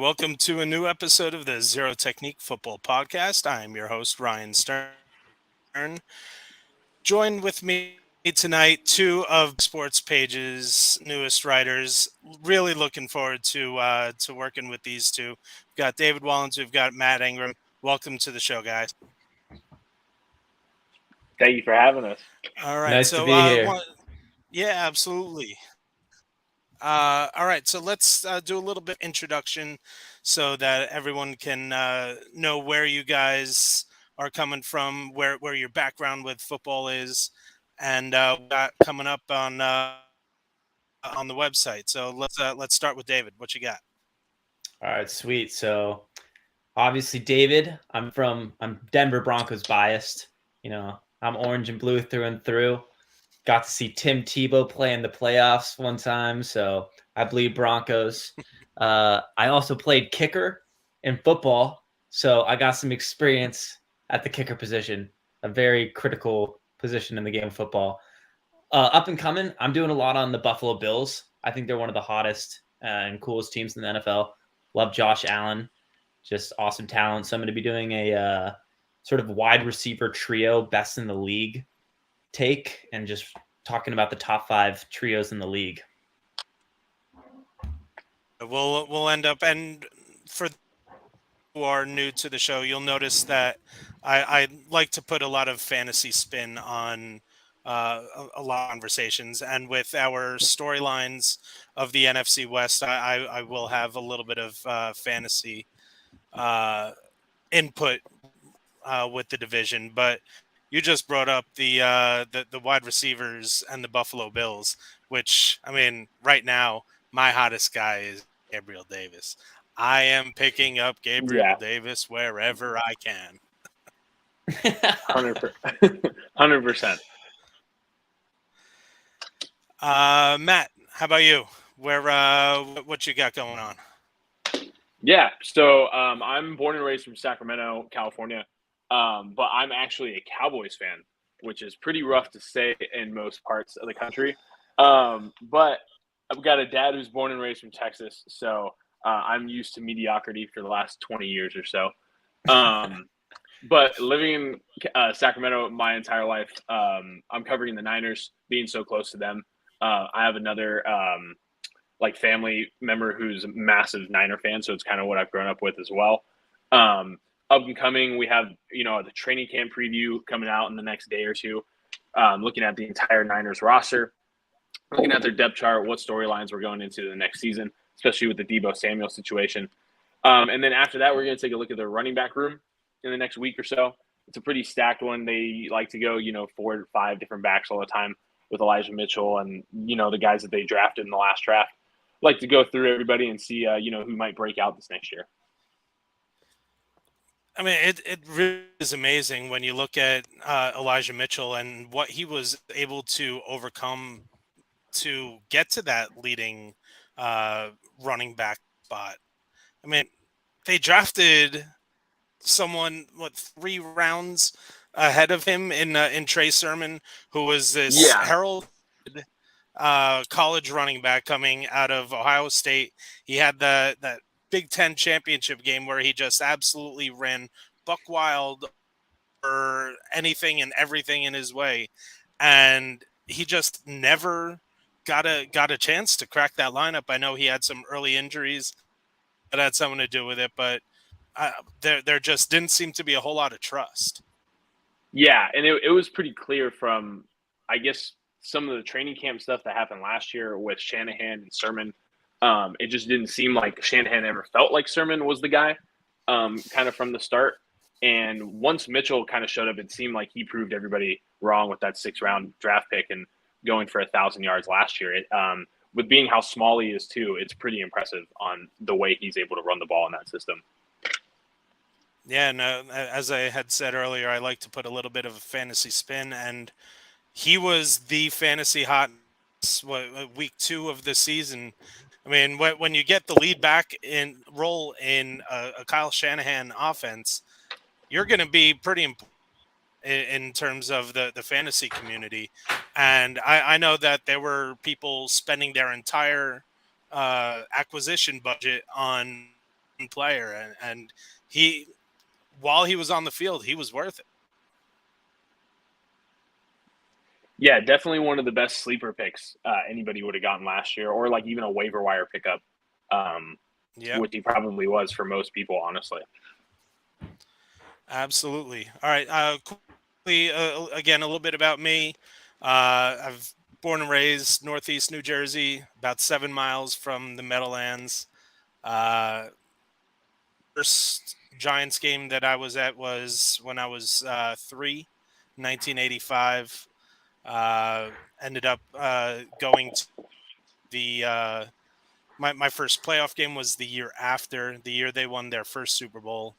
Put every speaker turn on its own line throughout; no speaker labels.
welcome to a new episode of the Zero Technique Football Podcast. I am your host, Ryan Stern. Joined with me tonight, two of Sports Page's newest writers. Really looking forward to working with these two. We've got David Wollins, we've got Matt Ingram. Welcome to the show, guys.
Thank you for having us.
All right,
Nice to be here.
Yeah, absolutely. All right, so let's do a little bit introduction so that everyone can know where you guys are coming from, where your background with football is, and what got coming up on the website. So let's start with David. What you got?
All right, sweet. So obviously, David, I'm Denver Broncos biased. I'm orange and blue through and through. Got to see Tim Tebow play in the playoffs one time, so I bleed Broncos. I also played kicker in football, so I got some experience at the kicker position, a very critical position in the game of football. Up and coming, I'm doing a lot on the Buffalo Bills. I think they're one of the hottest and coolest teams in the NFL. Love Josh Allen, just awesome talent. So I'm going to be doing a sort of wide receiver trio, best in the league take, and just talking about the top 5 trios in the league.
We'll end up, and for who are new to the show, you'll notice that I like to put a lot of fantasy spin on a lot of conversations, and with our storylines of the NFC West, I will have a little bit of fantasy input with the division. But you just brought up the wide receivers and the Buffalo Bills, which, I mean, right now my hottest guy is Gabriel Davis. I am picking up Gabriel Davis wherever I can.
100%.
Matt, how about you? What you got going on?
Yeah, so I'm born and raised from Sacramento, California, but I'm actually a Cowboys fan, which is pretty rough to say in most parts of the country. But I've got a dad who's born and raised from Texas, so I'm used to mediocrity for the last 20 years or so. But living in Sacramento my entire life, I'm covering the Niners, being so close to them. I have another family member who's a massive Niner fan, so it's kind of what I've grown up with as well. Up and coming, we have the training camp preview coming out in the next day or two. Looking at the entire Niners roster, looking at their depth chart, what storylines we're going into the next season, especially with the Deebo Samuel situation. And then after that, we're going to take a look at their running back room in the next week or so. It's a pretty stacked one. They like to go 4 to 5 different backs all the time with Elijah Mitchell and the guys that they drafted in the last draft. Like to go through everybody and see who might break out this next year.
I mean, it really is amazing when you look at Elijah Mitchell and what he was able to overcome to get to that leading running back spot. I mean, they drafted someone 3 rounds ahead of him in Trey Sermon, who was this heralded college running back coming out of Ohio State. He had that Big Ten championship game where he just absolutely ran buck wild for anything and everything in his way, and he just never got a chance to crack that lineup. I know he had some early injuries that had something to do with it, but there just didn't seem to be a whole lot of trust.
Yeah, and it was pretty clear from, I guess, some of the training camp stuff that happened last year with Shanahan and Sermon. It just didn't seem like Shanahan ever felt like Sermon was the guy kind of from the start. And once Mitchell kind of showed up, it seemed like he proved everybody wrong with that 6th-round draft pick and going for 1,000 yards last year. With being how small he is, too, it's pretty impressive on the way he's able to run the ball in that system.
Yeah, no, as I had said earlier, I like to put a little bit of a fantasy spin, and he was the fantasy hot week 2 of the season. I mean, when you get the lead back in role in a Kyle Shanahan offense, you're going to be pretty important in terms of the fantasy community. And I know that there were people spending their entire acquisition budget on player, and he, while he was on the field, he was worth it.
Yeah, definitely one of the best sleeper picks anybody would have gotten last year, or like even a waiver wire pickup, which he probably was for most people, honestly.
Absolutely. All right. Quickly, again, a little bit about me. I've born and raised Northeast New Jersey, about 7 miles from the Meadowlands. First Giants game that I was at was when I was 3, 1985. Ended up going to the my first playoff game was the year after, the year they won their first Super Bowl.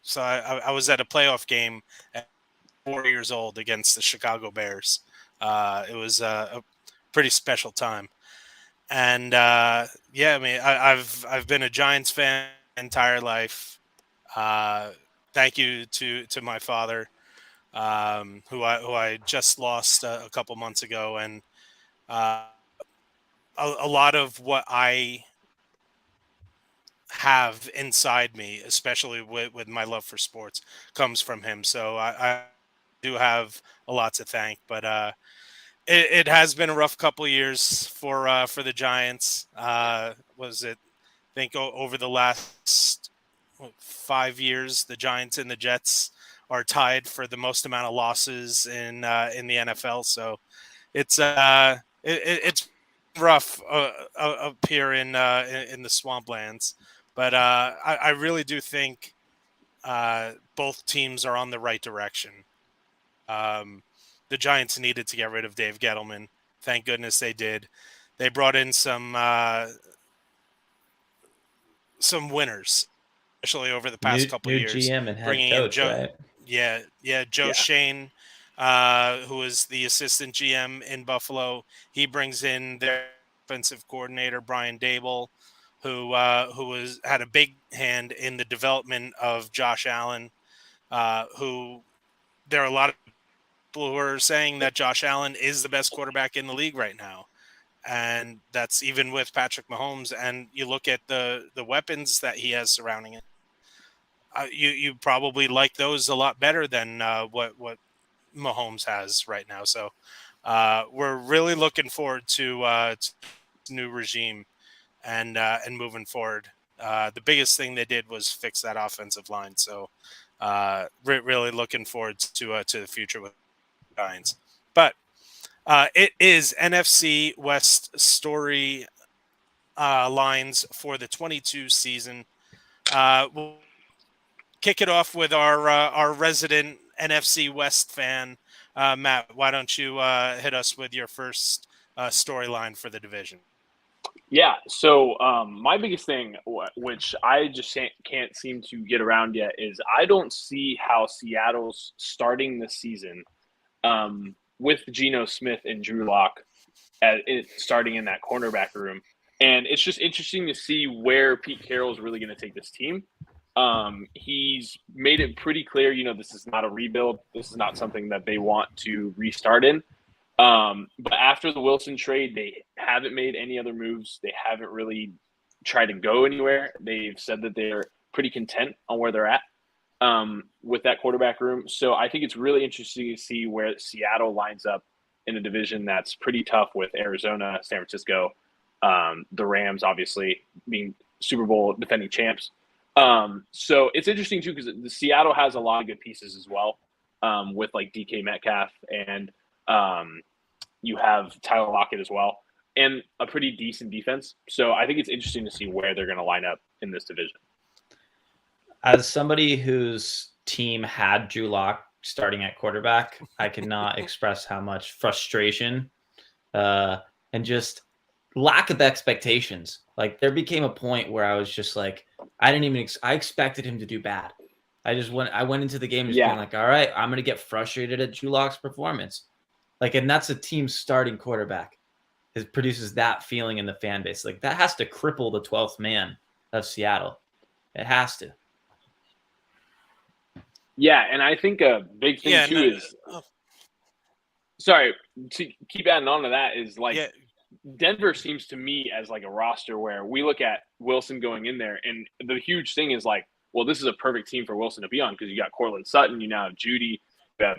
So I was at a playoff game at 4 years old against the Chicago Bears. It was a pretty special time. And yeah, I mean, I've been a Giants fan my entire life. Thank you to my father, who I just lost a couple months ago, and a lot of what I have inside me, especially with my love for sports, comes from him. So I do have a lot to thank, but it has been a rough couple of years for the Giants. Was it? I think over the last 5 years, the Giants and the Jets are tied for the most amount of losses in the NFL. So it's rough up here in the swamplands. But I really do think both teams are on the right direction. The Giants needed to get rid of Dave Gettleman. Thank goodness they did. They brought in some winners, especially over the past couple of years.
New GM and head
bringing
coach,
in Joe,
right?
Joe Shane, who is the assistant GM in Buffalo. He brings in their offensive coordinator Brian Dable, who had a big hand in the development of Josh Allen. Who there are a lot of people who are saying that Josh Allen is the best quarterback in the league right now. And that's even with Patrick Mahomes. And you look at the weapons that he has surrounding it. You probably like those a lot better than what Mahomes has right now. So we're really looking forward to new regime and moving forward. The biggest thing they did was fix that offensive line. So really looking forward to the future with the Giants. But it is NFC West story lines for the 22 season. We'll kick it off with our resident NFC West fan, Matt. Why don't you hit us with your first storyline for the division?
Yeah, so my biggest thing, which I just can't seem to get around yet, is I don't see how Seattle's starting the season with Geno Smith and Drew Lock starting in that cornerback room. And it's just interesting to see where Pete Carroll is really going to take this team. He's made it pretty clear, this is not a rebuild. This is not something that they want to restart in. But after the Wilson trade, they haven't made any other moves. They haven't really tried to go anywhere. They've said that they're pretty content on where they're at with that quarterback room. So I think it's really interesting to see where Seattle lines up in a division that's pretty tough with Arizona, San Francisco, the Rams, obviously being Super Bowl defending champs. So it's interesting too, because the Seattle has a lot of good pieces as well, with like DK Metcalf and you have Tyler Lockett as well, and a pretty decent defense. So I think it's interesting to see where they're going to line up in this division.
As somebody whose team had Drew Lock starting at quarterback, I cannot express how much frustration and just lack of expectations. Like there became a point where I was just like, I expected him to do bad. I went into the game just being like, all right, I'm going to get frustrated at Drew Lock's performance. Like, and that's a team's starting quarterback. It produces that feeling in the fan base. Like that has to cripple the 12th man of Seattle. It has to.
Yeah, and I think a big thing is sorry, to keep adding on to that is like Denver seems to me as like a roster where we look at Wilson going in there, and the huge thing is like, well, this is a perfect team for Wilson to be on because you got Cortland Sutton, you now have Judy, you have,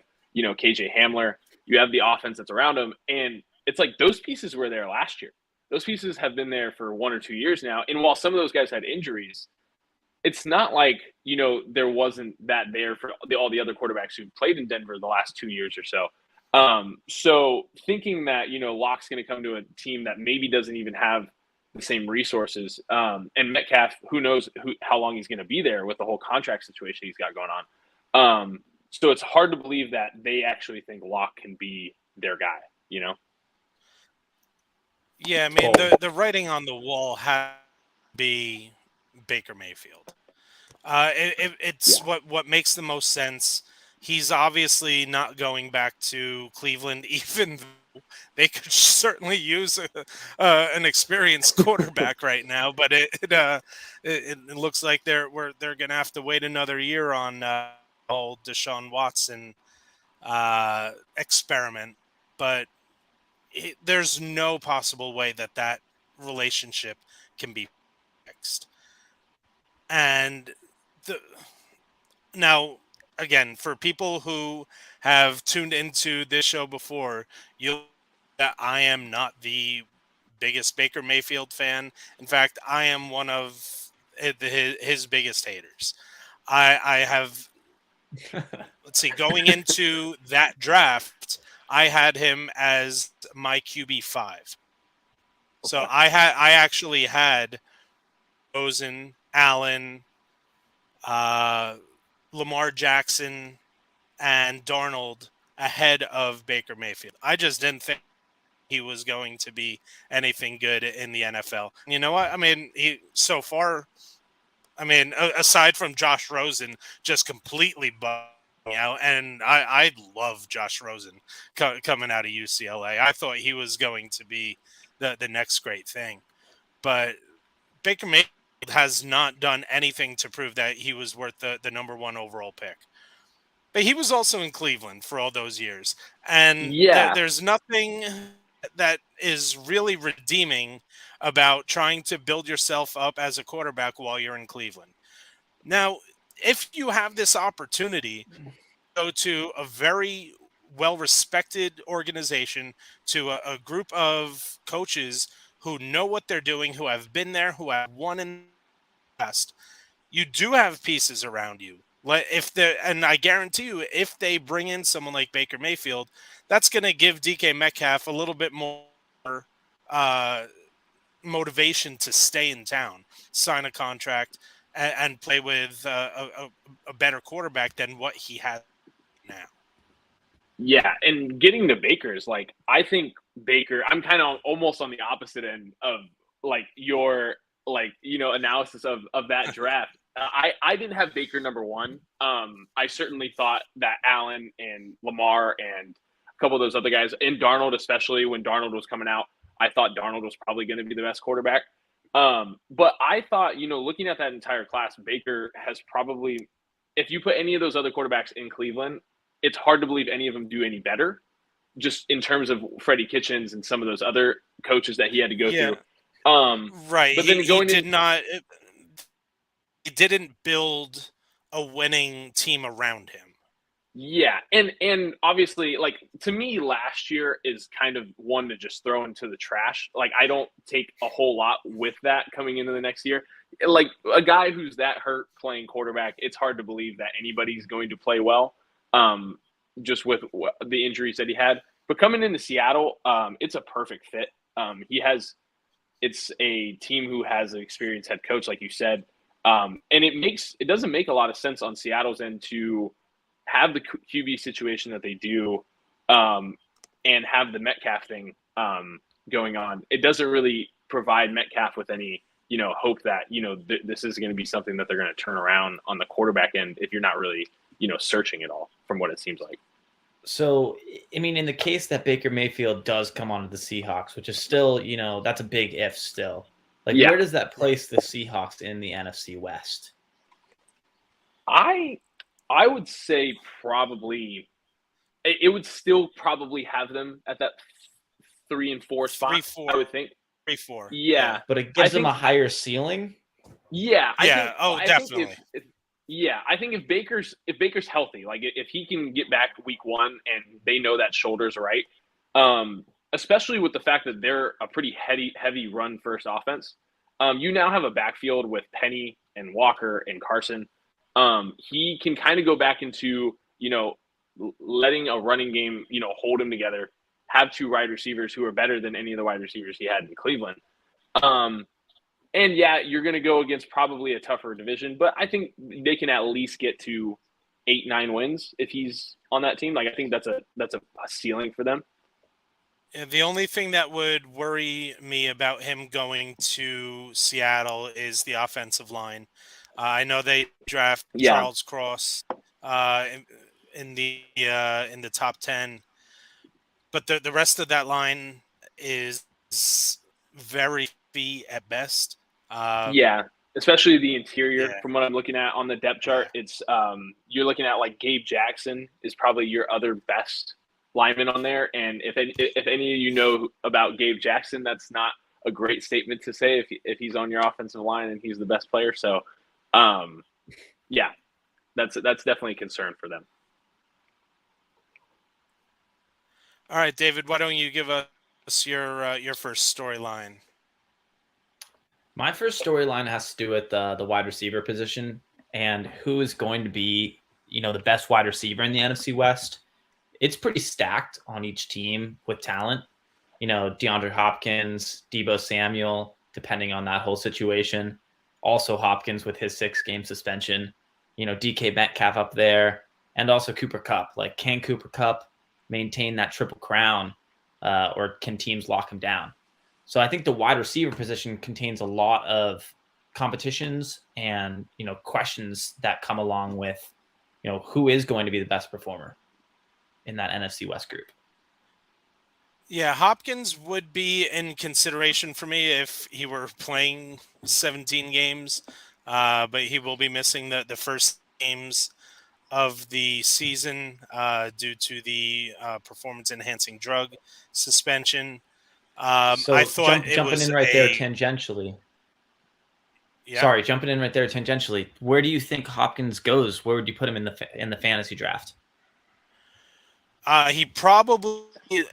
KJ Hamler, you have the offense that's around him. And it's like those pieces were there last year. Those pieces have been there for 1 or 2 years now. And while some of those guys had injuries, it's not like, there wasn't that there for all the other quarterbacks who played in Denver the last 2 years or so. So thinking that, Locke's going to come to a team that maybe doesn't even have the same resources, and Metcalf, who knows how long he's going to be there with the whole contract situation he's got going on. So it's hard to believe that they actually think Locke can be their guy,
Yeah, I mean, the writing on the wall has to be Baker Mayfield. It's what makes the most sense. He's obviously not going back to Cleveland, even though they could certainly use an experienced quarterback right now. But it looks like they're going to have to wait another year on whole Deshaun Watson experiment. But there's no possible way that relationship can be fixed. And now, again, for people who have tuned into this show before, you'll know that I am not the biggest Baker Mayfield fan. In fact, I am one of his biggest haters. I have, let's see, going into that draft, I had him as my QB5. So I actually had Rosen, Allen, Lamar Jackson, and Darnold ahead of Baker Mayfield. I just didn't think he was going to be anything good in the NFL. You know what? I mean, aside from Josh Rosen just completely bugging out, and I love Josh Rosen coming out of UCLA. I thought he was going to be the next great thing. But Baker Mayfield has not done anything to prove that he was worth the number 1 overall pick. But he was also in Cleveland for all those years. And there's nothing that is really redeeming about trying to build yourself up as a quarterback while you're in Cleveland. Now, if you have this opportunity to go to a very well-respected organization, to a group of coaches who know what they're doing, who have been there, who have won in the past, you do have pieces around you. And I guarantee you, if they bring in someone like Baker Mayfield, that's going to give DK Metcalf a little bit more motivation to stay in town, sign a contract, and play with a better quarterback than what he has now.
Yeah, and getting to Baker's, like, I think Baker, I'm kind of almost on the opposite end of, like, your, like, analysis of that draft. I didn't have Baker number 1. I certainly thought that Allen and Lamar and a couple of those other guys, and Darnold, especially when Darnold was coming out, I thought Darnold was probably going to be the best quarterback. But I thought, looking at that entire class, Baker has probably, if you put any of those other quarterbacks in Cleveland, it's hard to believe any of them do any better, just in terms of Freddie Kitchens and some of those other coaches that he had to go through.
Right. But then he didn't build a winning team around him.
Yeah. And obviously, like, to me, last year is kind of one to just throw into the trash. Like, I don't take a whole lot with that coming into the next year. Like, a guy who's that hurt playing quarterback, it's hard to believe that anybody's going to play well, just with the injuries that he had. But coming into Seattle, it's a perfect fit. It's a team who has an experienced head coach, like you said. And it doesn't make a lot of sense on Seattle's end to have the QB situation that they do, and have the Metcalf thing going on. It doesn't really provide Metcalf with any, hope that, this is going to be something that they're going to turn around on the quarterback end if you're not really, searching at all, from what it seems like.
So, I mean, in the case that Baker Mayfield does come onto the Seahawks, which is still, that's a big if still. Like, where does that place the Seahawks in the NFC West?
I would say probably it would still probably have them at that 3 and 4 spot.
3-4.
I would think.
3-4.
Yeah.
But it gives them a higher ceiling.
Yeah.
Yeah. Definitely.
I think if Baker's healthy, like if he can get back week 1 and they know that shoulder's right, especially with the fact that they're a pretty heavy run first offense. You now have a backfield with Penny and Walker and Carson. He can kind of go back into, letting a running game, hold him together, have 2 wide receivers who are better than any of the wide receivers he had in Cleveland. And yeah, you're going to go against probably a tougher division, but I think they can at least get to 8-9 wins if he's on that team. Like, I think that's a ceiling for them.
The only thing that would worry me about him going to Seattle is the offensive line. I know they draft Charles Cross in the top 10, but the rest of that line is very fee at best.
Especially the interior. From what I'm looking at on the depth chart, it's you're looking at like Gabe Jackson is probably your other best lineman on there. And if any of you know about Gabe Jackson, that's not a great statement to say if he's on your offensive line and he's the best player. So, that's definitely a concern for them.
All right, David, why don't you give us your first storyline?
My first storyline has to do with the wide receiver position and who is going to be, the best wide receiver in the NFC West. It's pretty stacked on each team with talent. DeAndre Hopkins, Deebo Samuel, depending on that whole situation. Also Hopkins with his 6-game suspension. DK Metcalf up there, and also Cooper Kupp. Like, can Cooper Kupp maintain that triple crown, or can teams lock him down? So I think the wide receiver position contains a lot of competitions and, questions that come along with, who is going to be the best performer in that NFC West group.
Yeah, Hopkins would be in consideration for me if he were playing 17 games, but he will be missing the first games of the season due to the performance-enhancing drug suspension.
So
I thought
jumping in right there tangentially.
Yeah.
Sorry, jumping in right there tangentially. Where do you think Hopkins goes? Where would you put him in the fantasy draft?
He probably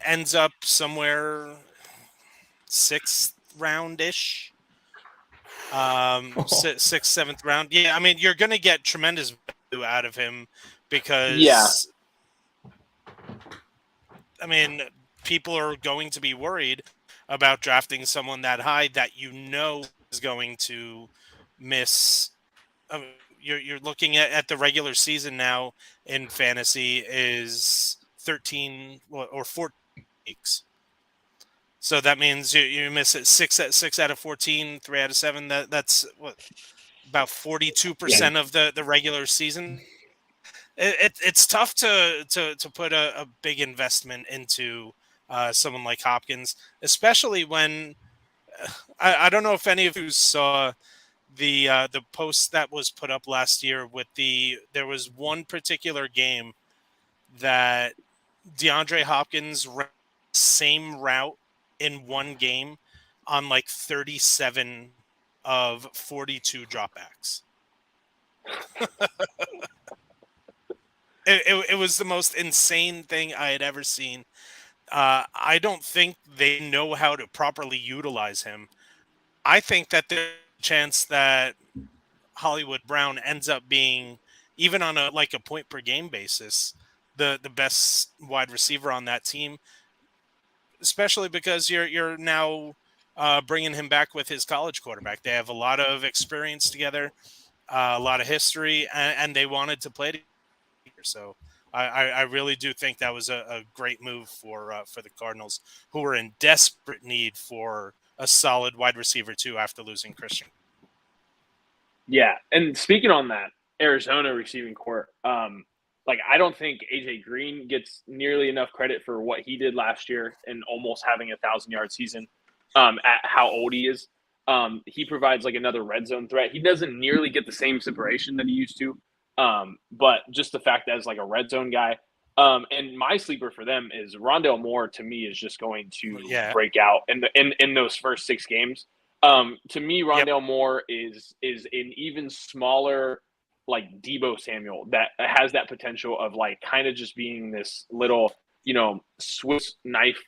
ends up somewhere 6th round-ish, 6th, 7th round. Yeah, I mean, you're going to get tremendous value out of him because, I mean, people are going to be worried about drafting someone that high that is going to miss. You're looking at the regular season now in fantasy is 13 or 14 weeks. So that means you miss it 6 out of 14, 3 out of 7. That's what, about 42% of the regular season. It's tough to put a big investment into someone like Hopkins, especially when I don't know if any of you saw the post that was put up last year with there was one particular game that DeAndre Hopkins ran the same route in one game on like 37 of 42 dropbacks. It was the most insane thing I had ever seen. I don't think they know how to properly utilize him. I think that there's a chance that Hollywood Brown ends up being, even on a point per game basis, the best wide receiver on that team, especially because you're now bringing him back with his college quarterback. They have a lot of experience together, a lot of history, and they wanted to play together. So I really do think that was a great move for the Cardinals, who were in desperate need for a solid wide receiver too after losing Christian.
Yeah, and speaking on that, Arizona receiving corps, I don't think AJ Green gets nearly enough credit for what he did last year and almost having 1,000-yard season at how old he is. He provides another red zone threat. He doesn't nearly get the same separation that he used to. But just the fact that as a red zone guy, And my sleeper for them is Rondale Moore. To me, is just going to break out in those first 6 games. To me, Rondale Moore is an even smaller, like Deebo Samuel, that has that potential of like kind of just being this little, Swiss knife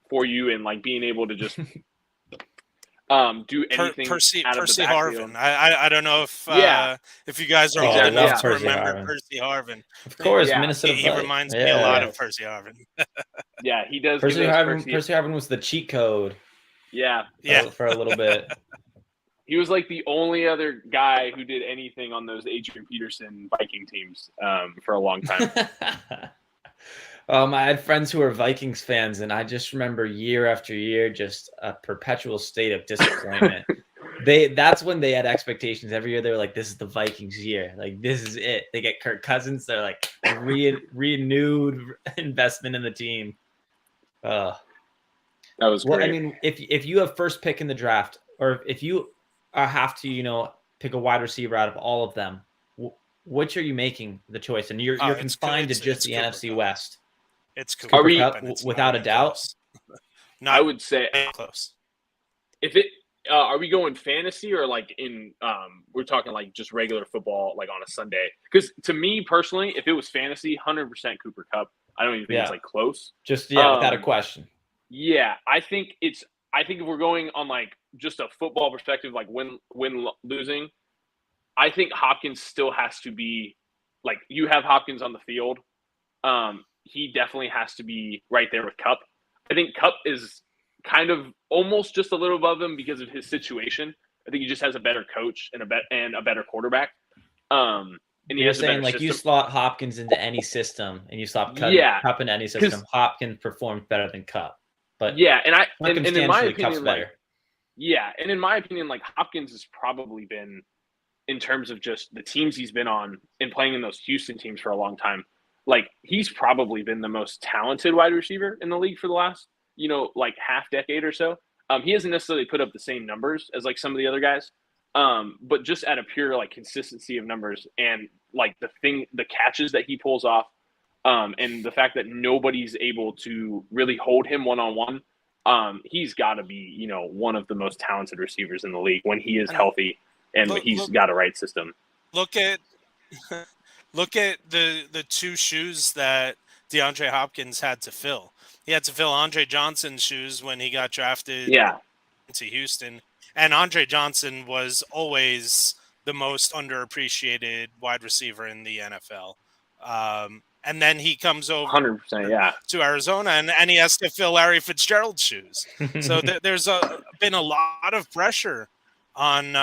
for you, and like being able to just do anything out of the backfield.
Harvin. I don't know if you guys are old enough to remember Percy Harvin.
Of course, Minnesota.
He reminds me a lot of Percy Harvin.
Yeah, he does.
Percy Harvin was the cheat code.
Yeah,
for a little bit.
He was like the only other guy who did anything on those Adrian Peterson Viking teams for a long time.
I had friends who were Vikings fans, and I just remember year after year, just a perpetual state of disappointment. That's when they had expectations every year. They were like, "This is the Vikings' year. Like, this is it." They get Kirk Cousins. They're like renewed investment in the team.
That was great.
Well, I mean, if you have first pick in the draft, or if you have to, pick a wide receiver out of all of them, which are you making the choice? And you're confined to just the NFC West.
It's Cooper Kupp,
without a doubt.
No,
I would say
close.
If it are we going fantasy or like in we're talking like just regular football, like on a Sunday? Because to me personally, if it was fantasy, 100% Cooper Kupp. I don't even think it's like close.
Just without a question.
Yeah, I think if we're going on like just a football perspective, like win losing, I think Hopkins still has to be like, you have Hopkins on the field. He definitely has to be right there with Kupp. I think Kupp is kind of almost just a little above him because of his situation. I think he just has a better coach and a better quarterback. And
you're saying like system. You slot Hopkins into any system and you slot Kupp in any system. Hopkins performs better than Kupp. But
and in my opinion,
Kupp's better.
And in my opinion, like Hopkins has probably been, in terms of just the teams he's been on and playing in those Houston teams for a long time, like he's probably been the most talented wide receiver in the league for the last, like half decade or so. He hasn't necessarily put up the same numbers as like some of the other guys, but just at a pure like consistency of numbers and like the catches that he pulls off, and the fact that nobody's able to really hold him one-on-one, he's got to be, one of the most talented receivers in the league when he is healthy and he's got a right system.
Look at the 2 shoes that DeAndre Hopkins had to fill. He had to fill Andre Johnson's shoes when he got drafted to Houston. And Andre Johnson was always the most underappreciated wide receiver in the NFL. And then he comes over
100%,
to Arizona, and he has to fill Larry Fitzgerald's shoes. So there's been a lot of pressure on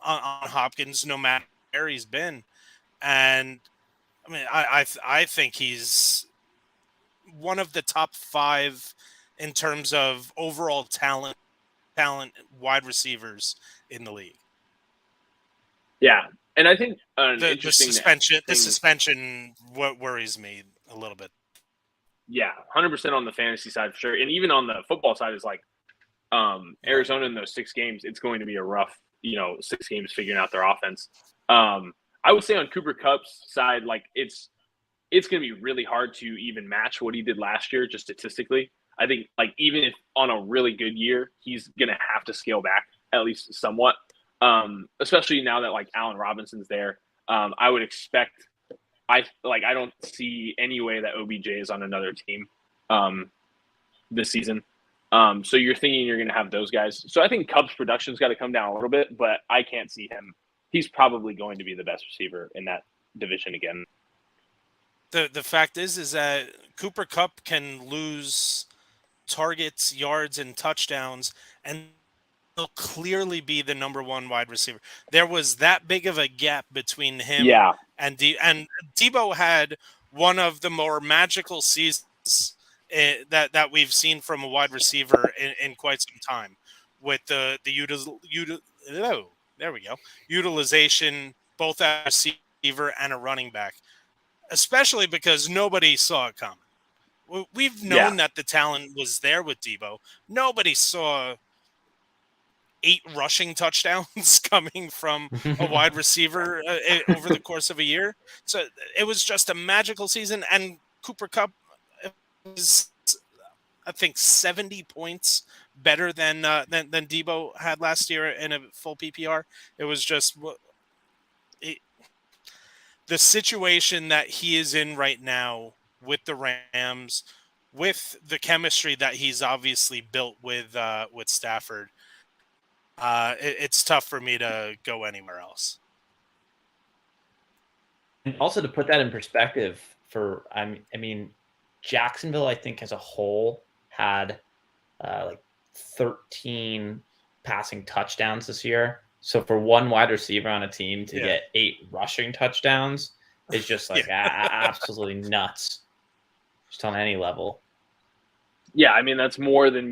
Hopkins, no matter where he's been. And I mean, I think he's one of the top 5 in terms of overall talent wide receivers in the league.
Yeah, and I think
the suspension what worries me a little bit.
Yeah, 100% on the fantasy side for sure, and even on the football side is like Arizona in those 6 games. It's going to be a rough, 6 games figuring out their offense. I would say on Cooper Kupp's side, like it's going to be really hard to even match what he did last year, just statistically. I think like even if on a really good year, he's going to have to scale back at least somewhat, especially now that like Allen Robinson's there. I would expect I don't see any way that OBJ is on another team this season. So you're thinking you're going to have those guys. So I think Kupp's production's got to come down a little bit, but I can't see him. He's probably going to be the best receiver in that division again.
The fact is that Cooper Kupp can lose targets, yards, and touchdowns, and he'll clearly be the number 1 wide receiver. There was that big of a gap between him and Deebo had one of the more magical seasons that we've seen from a wide receiver in quite some time, with the utilization both as a receiver and a running back, especially because nobody saw it coming. We've known that the talent was there with Deebo. Nobody saw 8 rushing touchdowns coming from a wide receiver over the course of a year. So it was just a magical season. And Cooper Kupp is, I think, 70 points better than Debo had last year in a full PPR. It was just the situation that he is in right now with the Rams, with the chemistry that he's obviously built with Stafford. It's tough for me to go anywhere else.
And also to put that in perspective, Jacksonville, I think as a whole had like 13 passing touchdowns this year. So for one wide receiver on a team to get 8 rushing touchdowns is just like absolutely nuts, just on any level.
Yeah, I mean that's more than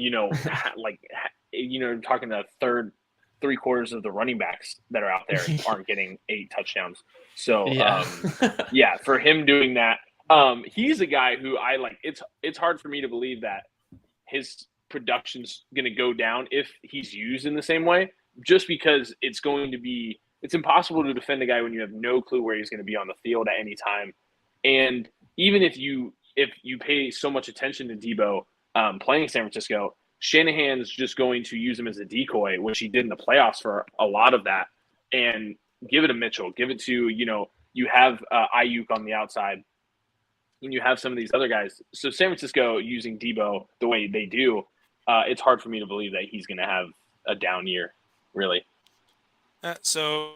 talking the third 3/4 of the running backs that are out there aren't getting 8 touchdowns. So for him doing that, he's a guy who I like. It's hard for me to believe that his production's going to go down if he's used in the same way, just because it's impossible to defend a guy when you have no clue where he's going to be on the field at any time. And even if you pay so much attention to Debo playing San Francisco, Shanahan's just going to use him as a decoy, which he did in the playoffs for a lot of that, and give it to Mitchell, give it to, you have Ayuk on the outside, and you have some of these other guys. So San Francisco using Debo the way they do, it's hard for me to believe that he's going to have a down year, really.
So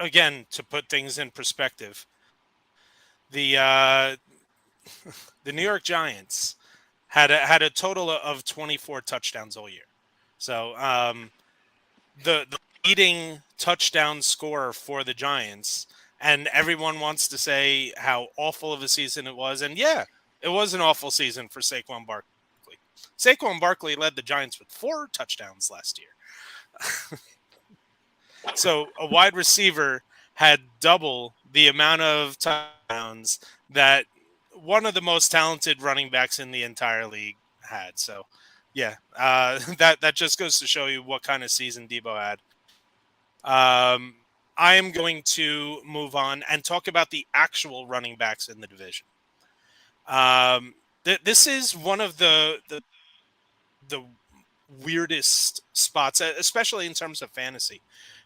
again, to put things in perspective, the New York Giants had a total of 24 touchdowns all year. So the leading touchdown scorer for the Giants, and everyone wants to say how awful of a season it was. And yeah, it was an awful season for Saquon Barkley. Saquon Barkley led the Giants with 4 touchdowns last year. So a wide receiver had double the amount of touchdowns that one of the most talented running backs in the entire league had. So, that just goes to show you what kind of season Debo had. I am going to move on and talk about the actual running backs in the division. This is one of the weirdest spots, especially in terms of fantasy,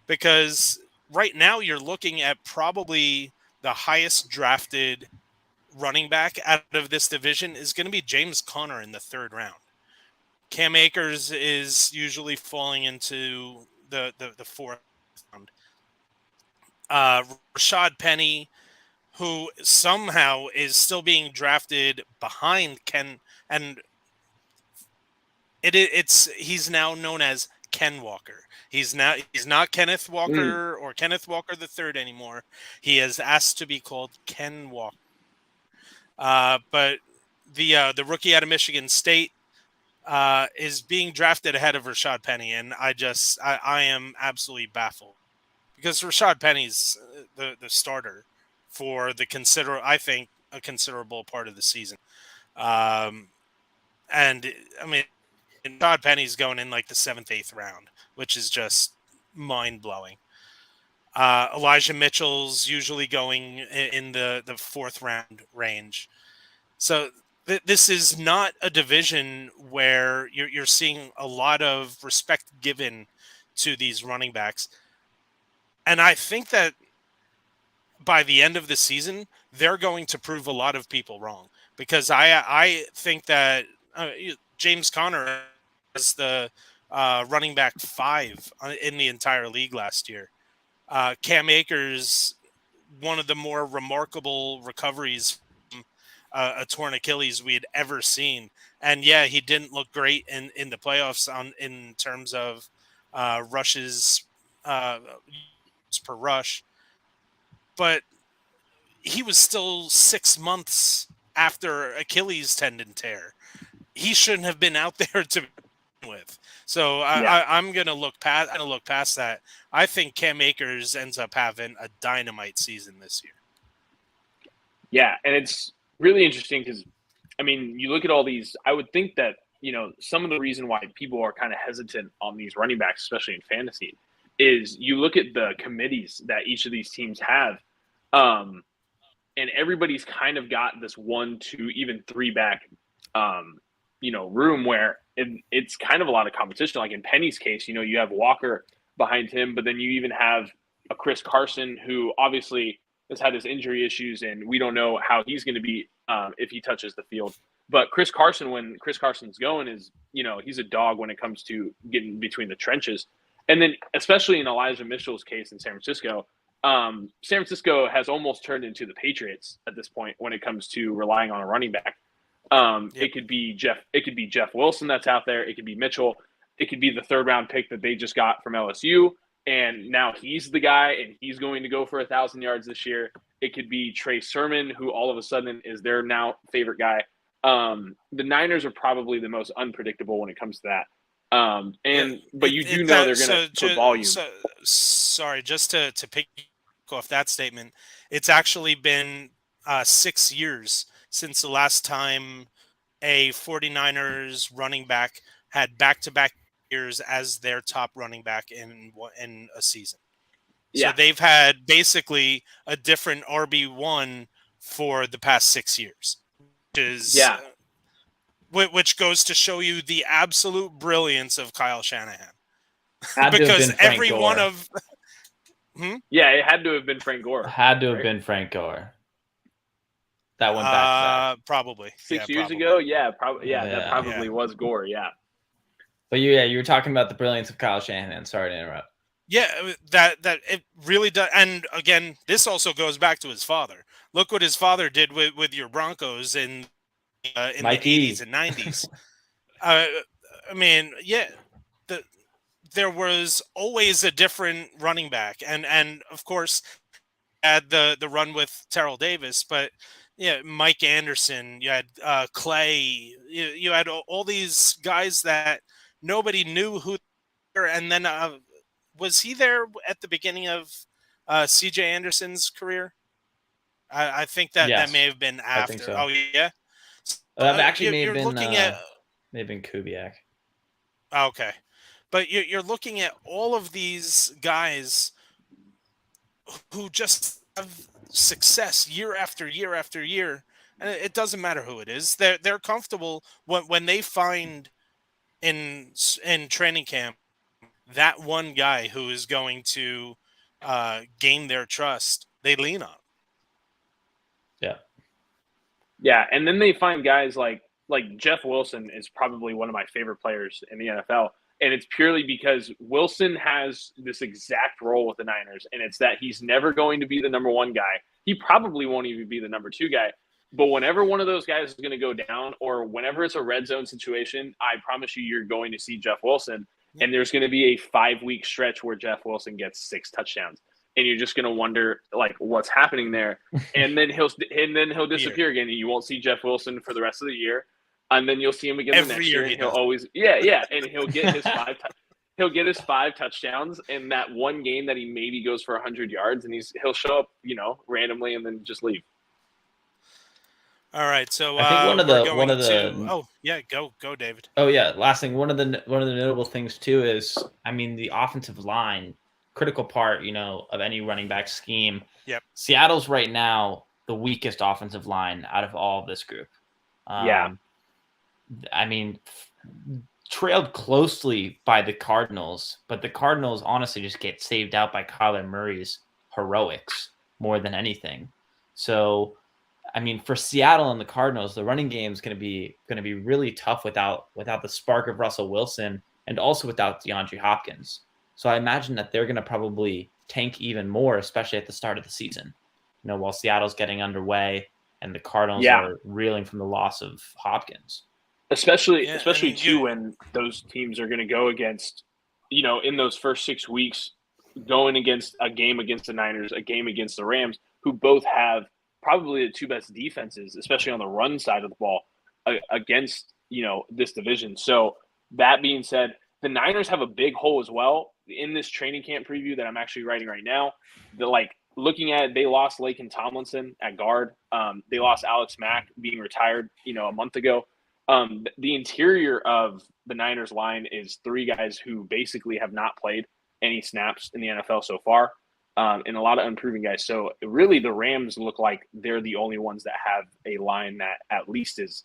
because right now you're looking at probably the highest drafted running back out of this division is going to be James Conner in the 3rd round. Cam Akers is usually falling into the 4th round. Rashad Penny, who somehow is still being drafted behind Ken, and he's now known as Ken Walker. He's not Kenneth Walker or Kenneth Walker III anymore. He is asked to be called Ken Walker. But the rookie out of Michigan State is being drafted ahead of Rashad Penny, and I am absolutely baffled because Rashad Penny's the starter for I think a considerable part of the season. And I mean, Rashad Penny's going in like the 7th, 8th round, which is just mind blowing. Elijah Mitchell's usually going in the 4th round range. So this is not a division where you're seeing a lot of respect given to these running backs. And I think that by the end of the season, they're going to prove a lot of people wrong, because I think that James Conner was the running back 5 in the entire league last year. Cam Akers, one of the more remarkable recoveries from a torn Achilles we had ever seen. And yeah, he didn't look great in the playoffs in terms of rushes per rush, but he was still 6 months after Achilles tendon tear. He shouldn't have been out there to begin with. So I'm going to look past that. I think Cam Akers ends up having a dynamite season this year.
Yeah, and it's really interesting because, I mean, you look at all these, I would think that, some of the reason why people are kind of hesitant on these running backs, especially in fantasy, is you look at the committees that each of these teams have. and everybody's kind of got this 1, 2, even 3 back, room where it's kind of a lot of competition. Like in Penny's case, you have Walker behind him, but then you even have a Chris Carson who obviously has had his injury issues, and we don't know how he's going to be if he touches the field. But Chris Carson, when Chris Carson's going, is he's a dog when it comes to getting between the trenches. And then especially in Elijah Mitchell's case in San Francisco, San Francisco has almost turned into the Patriots at this point when it comes to relying on a running back. It could be Jeff Wilson that's out there. It could be Mitchell. It could be the 3rd round pick that they just got from LSU. And now he's the guy, and he's going to go for 1,000 yards this year. It could be Trey Sermon, who all of a sudden is their now favorite guy. The Niners are probably the most unpredictable when it comes to that. But you do know they're going to put volume.
Sorry, just to pick off that statement, it's actually been 6 years since the last time a 49ers running back had back-to-back years as their top running back in a season. So they've had basically a different RB1 for the past 6 years. Which goes to show you the absolute brilliance of Kyle Shanahan. Because every one of
it had to have been Frank Gore.
Had to have been Frank Gore. That went back to that.
Probably
6 years ago. That probably was Gore. Yeah.
But you were talking about the brilliance of Kyle Shanahan. Sorry to interrupt.
Yeah, that it really does. And again, this also goes back to his father. Look what his father did with your Broncos in the 80s and 90s. There was always a different running back, and of course, had the run with Terrell Davis, but Mike Anderson, you had Clay, you had all these guys that nobody knew who they were, and then was he there at the beginning of C.J. Anderson's career? I think that may have been after.
I think so.
Oh yeah.
Actually, may have been Kubiak.
Okay, but you're looking at all of these guys who just have success year after year after year, and it doesn't matter who it is. They're comfortable when they find in training camp that one guy who is going to gain their trust. They lean on.
Yeah, and then they find guys like Jeff Wilson is probably one of my favorite players in the NFL, and it's purely because Wilson has this exact role with the Niners, and it's that he's never going to be the number 1 guy. He probably won't even be the number 2 guy, but whenever one of those guys is going to go down, or whenever it's a red zone situation, I promise you're going to see Jeff Wilson, and there's going to be a 5-week stretch where Jeff Wilson gets 6 touchdowns. And you're just gonna wonder what's happening there, and then he'll disappear again, and you won't see Jeff Wilson for the rest of the year, and then you'll see him again the next year, and he'll always and he'll get his 5 touchdowns in that one game that he maybe goes for 100 yards, and he'll show up randomly and then just leave.
All right, so
I think one of the
go David.
Oh yeah, last thing, one of the notable things too is the offensive line. Critical part, of any running back scheme.
Yep.
Seattle's right now the weakest offensive line out of all of this group. Trailed closely by the Cardinals, but the Cardinals honestly just get saved out by Kyler Murray's heroics more than anything. So, for Seattle and the Cardinals, the running game is going to be really tough without the spark of Russell Wilson, and also without DeAndre Hopkins. So I imagine that they're going to probably tank even more, especially at the start of the season, while Seattle's getting underway and the Cardinals are reeling from the loss of Hopkins.
Especially when those teams are going to go against, in those first 6 weeks, going against a game against the Niners, a game against the Rams, who both have probably the 2 best defenses, especially on the run side of the ball, against, this division. So that being said, the Niners have a big hole as well in this training camp preview that I'm actually writing right now. Looking at it, they lost Laken Tomlinson at guard. They lost Alex Mack being retired, a month ago. The interior of the Niners line is 3 guys who basically have not played any snaps in the NFL so far. and a lot of unproven guys. So really, the Rams look like they're the only ones that have a line that at least is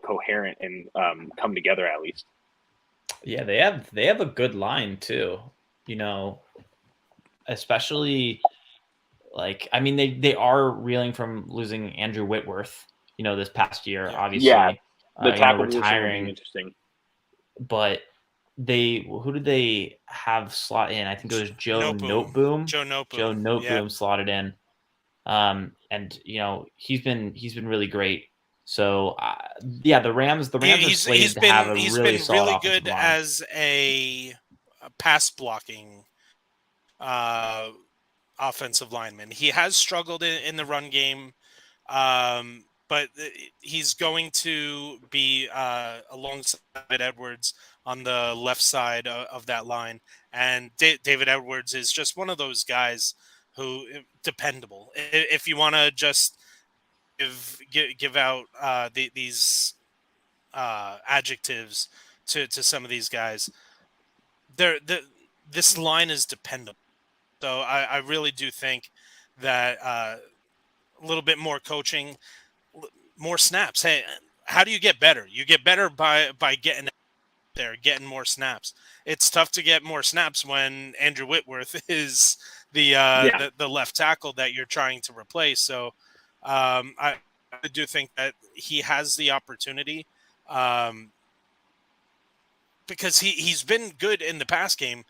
coherent and come together at least.
Yeah, they have a good line too. Especially they are reeling from losing Andrew Whitworth. This past year, obviously.
Yeah, the tackle position will be
retiring.
interesting.
But who did they have slot in? I think it was Joe Noteboom.
Joe
Noteboom slotted in. And he's been really great. So the Rams are slated to have a really solid offensive line.
As a pass blocking offensive lineman. He has struggled in the run game, but he's going to be alongside Edwards on the left side of that line. And David Edwards is just one of those guys who dependable. If you want to just give out these adjectives to some of these guys, this line is dependable. So I really do think that a little bit more coaching, more snaps. Hey, how do you get better? You get better by getting there, getting more snaps. It's tough to get more snaps when Andrew Whitworth is the left tackle that you're trying to replace. So I do think that he has the opportunity because he's been good in the pass game.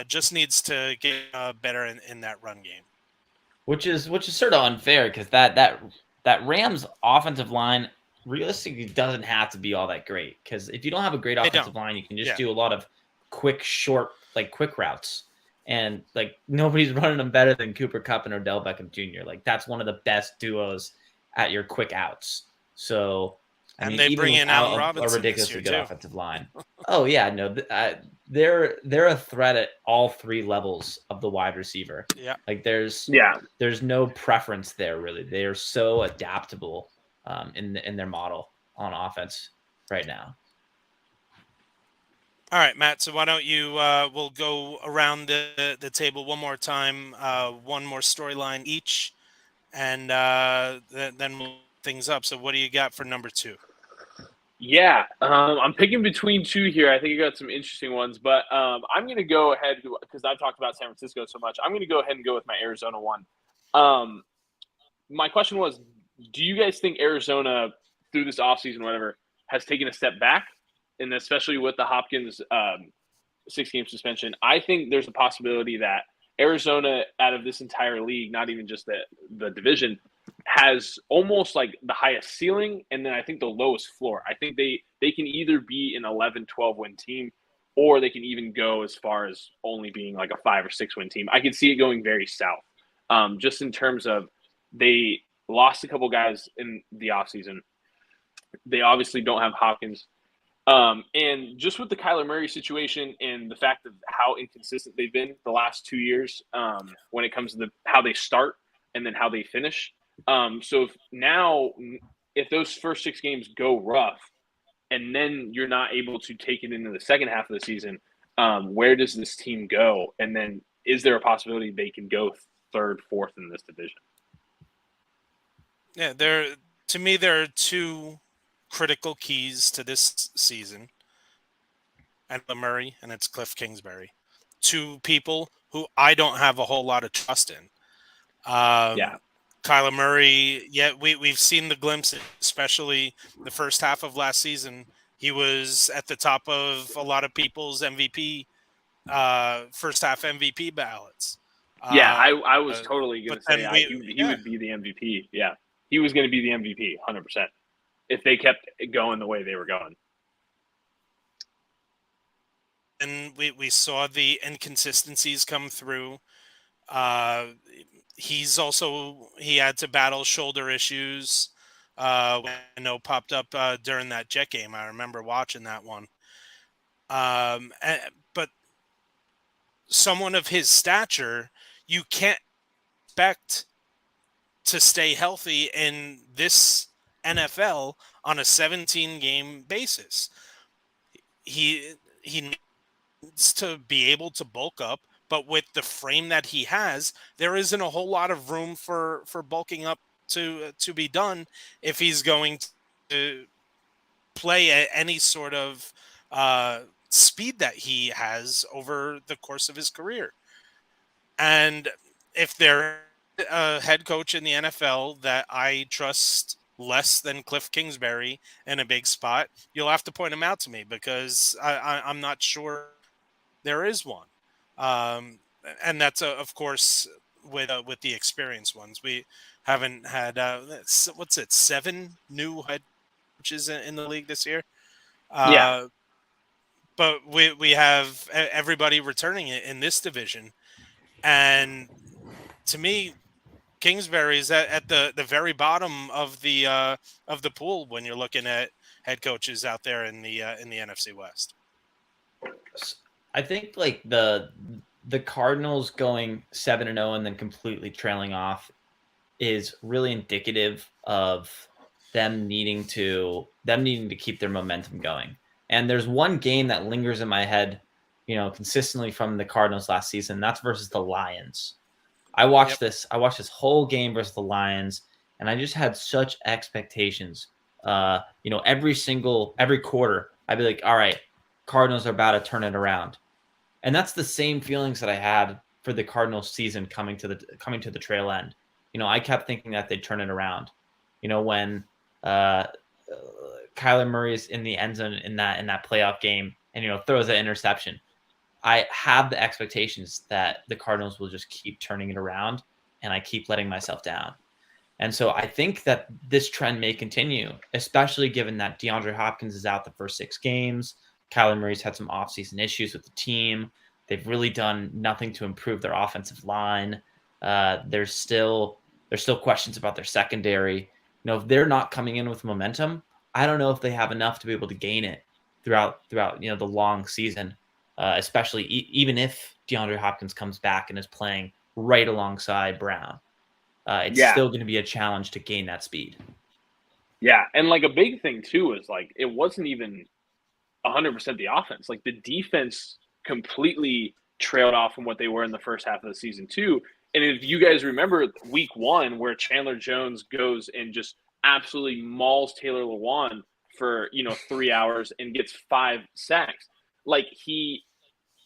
Just needs to get better in that run game,
which is sort of unfair because that Rams offensive line realistically doesn't have to be all that great, because if you don't have a great offensive line, you can just do a lot of quick routes, and nobody's running them better than Cooper Kupp and Odell Beckham Jr. That's one of the best duos at your quick outs. So
they bring in Allen Robinson,
a ridiculously good offensive line. Oh yeah, no, they're a threat at all three levels of the wide receiver.
Yeah,
there's no preference there really. They are so adaptable in their model on offense right now.
All right, Matt. So why don't you we'll go around the table one more time, one more storyline each, and then we'll things up. So what do you got for number 2?
Yeah, I'm picking between 2 here. I think you got some interesting ones, but I'm going to go ahead because I've talked about San Francisco so much. I'm going to go ahead and go with my Arizona one. My question was, do you guys think Arizona, through this offseason, whatever, has taken a step back, and especially with the Hopkins 6-game suspension? I think there's a possibility that Arizona, out of this entire league, not even just the division, has almost the highest ceiling, and then I think the lowest floor. I think they can either be an 11-12 win team, or they can even go as far as only being a 5 or 6 win team. I can see it going very south, just in terms of they lost a couple guys in the offseason. They obviously don't have Hopkins. And just with the Kyler Murray situation and the fact of how inconsistent they've been the last 2 years when it comes to how they start and then how they finish. So if those first 6 games go rough and then you're not able to take it into the second half of the season, where does this team go? And then is there a possibility they can go 3rd, 4th in this division?
Yeah, to me, there are 2 critical keys to this season. And Murray and it's Cliff Kingsbury. 2 people who I don't have a whole lot of trust in. Kyler Murray, we've seen the glimpse, especially the first half of last season. He was at the top of a lot of people's MVP, first half MVP ballots.
I was totally going to say he would be the MVP. Yeah, he was going to be the MVP, 100%, if they kept going the way they were going.
And we saw the inconsistencies come through. He had to battle shoulder issues. I know popped up during that Jet game. I remember watching that one. But someone of his stature, you can't expect to stay healthy in this NFL on a 17-game basis. He needs to be able to bulk up, but with the frame that he has, there isn't a whole lot of room for bulking up to be done if he's going to play at any sort of speed that he has over the course of his career. And if there a head coach in the NFL that I trust less than Cliff Kingsbury in a big spot, you'll have to point him out to me, because I'm not sure there is one. Um, and that's of course with the experienced ones. We haven't had what's it, 7 new head coaches in the league this year.
Yeah.
But we have everybody returning in this division, and to me, Kingsbury's at the very bottom of the pool when you're looking at head coaches out there in the NFC West.
I think like the Cardinals going 7-0 and then completely trailing off is really indicative of them needing to keep their momentum going. And there's one game that lingers in my head, consistently from the Cardinals last season. That's versus the Lions. I watched this whole game versus the Lions, and I just had such expectations. Every quarter, I'd be like, all right, Cardinals are about to turn it around. And that's the same feelings that I had for the Cardinals season coming to the trail end. I kept thinking that they'd turn it around. When Kyler Murray is in the end zone in that playoff game and throws an interception, I have the expectations that the Cardinals will just keep turning it around, and I keep letting myself down. And so I think that this trend may continue, especially given that DeAndre Hopkins is out the first 6 games. Kyler Murray's had some offseason issues with the team. They've really done nothing to improve their offensive line. There's still questions about their secondary. If they're not coming in with momentum, I don't know if they have enough to be able to gain it throughout the long season. Especially even if DeAndre Hopkins comes back and is playing right alongside Brown. It's still going to be a challenge to gain that speed.
Yeah, and like a big thing too is like it wasn't even 100% the offense. Like the defense completely trailed off from what they were in the first half of the season too. And if you guys remember week 1 where Chandler Jones goes and just absolutely mauls Taylor Lewan for 3 hours and gets 5 sacks. Like he,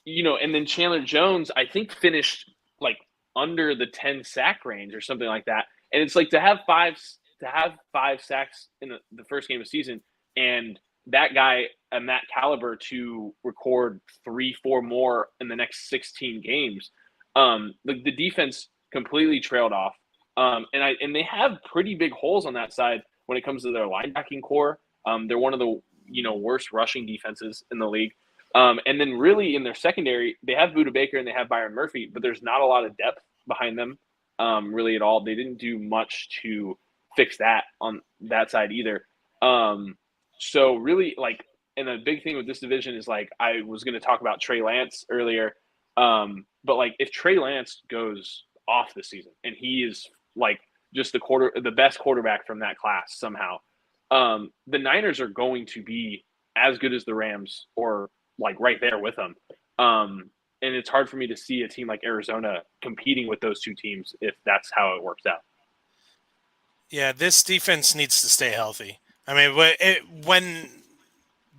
and then Chandler Jones, I think, finished like under the 10 sack range or something like that. And it's like to have five sacks in the first game of the season, and that guy and that caliber to record 3-4 more in the next 16 games. The defense completely trailed off. And they have pretty big holes on that side when it comes to their linebacking core. They're one of the worst rushing defenses in the league. And then really in their secondary, they have Budda Baker and they have Byron Murphy, but there's not a lot of depth behind them really at all. They didn't do much to fix that on that side either. So really, like, and the big thing with this division is, like, I was going to talk about Trey Lance earlier, but like if Trey Lance goes off this season and he is like just the best quarterback from that class somehow, the Niners are going to be as good as the Rams or like right there with them. And it's hard for me to see a team like Arizona competing with those two teams if that's how it works out.
Yeah, this defense needs to stay healthy. I mean, when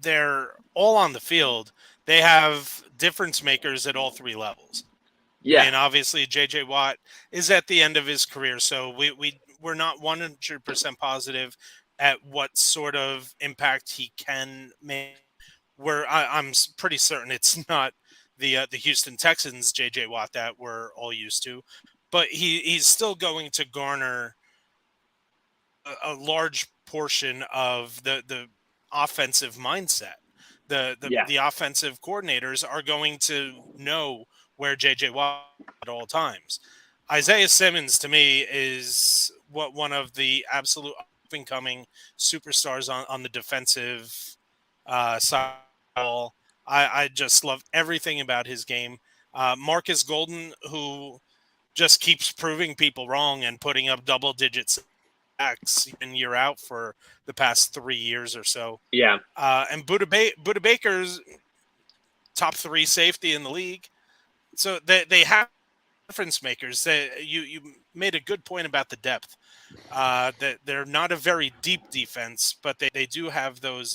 they're all on the field, they have difference makers at all 3 levels.
Yeah.
I mean, obviously, J.J. Watt is at the end of his career, so we're not 100% positive at what sort of impact he can make. I'm pretty certain it's not the Houston Texans J.J. Watt that we're all used to, but he's still going to garner a large portion of the offensive mindset. The offensive coordinators are going to know where J.J. Watt at all times. Isaiah Simmons, to me, is one of the absolute up-and-coming superstars on the defensive side. I just love everything about his game. Marcus Golden, who just keeps proving people wrong and putting up double digits and year out for the past 3 years or so.
Yeah.
And Budda Baker's top 3 safety in the league. So they have difference makers. You made a good point about the depth. That they're not a very deep defense, but they do have those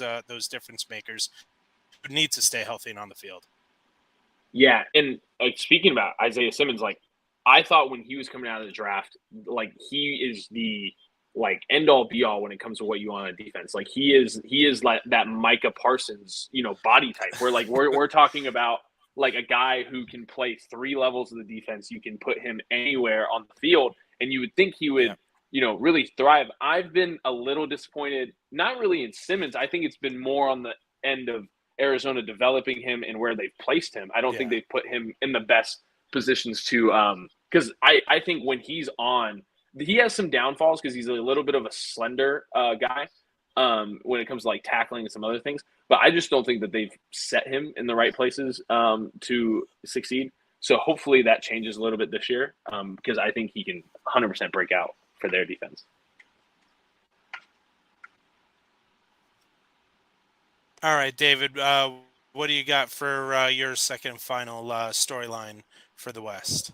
difference makers who need to stay healthy and on the field.
Yeah, and like speaking about Isaiah Simmons, like I thought when he was coming out of the draft, like he is the like end all be all when it comes to what you want on defense. Like he is like that Micah Parsons, body type. Where like we're talking about like a guy who can play 3 levels of the defense. You can put him anywhere on the field, and you would think he would, really thrive. I've been a little disappointed, not really in Simmons. I think it's been more on the end of Arizona developing him and where they've placed him. I don't think they've put him in the best positions to because I think when he's on, he has some downfalls because he's a little bit of a slender guy when it comes to like tackling and some other things. But I just don't think that they've set him in the right places to succeed. So hopefully that changes a little bit this year because I think he can 100% break out for their defense.
All right, David, what do you got for your second and final storyline for the West?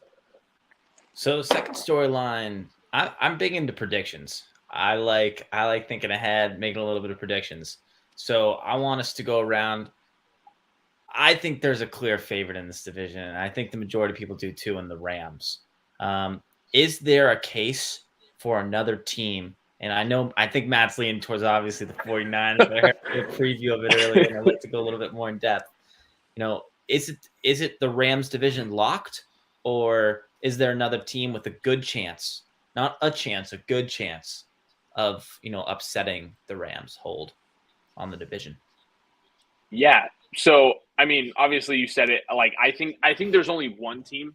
So second storyline, I'm big into predictions. I like thinking ahead, making a little bit of predictions. So I want us to go around. I think there's a clear favorite in this division, and I think the majority of people do too in the Rams. Is there a case for another team? And I think Matt's leaning towards obviously the 49ers, but I heard a preview of it earlier, and I'd like to go a little bit more in depth. Is it the Rams division locked, or is there another team with a good chance, not a chance, a good chance of, upsetting the Rams hold on the division?
Yeah. So, I mean, obviously you said it, like, I think there's only one team.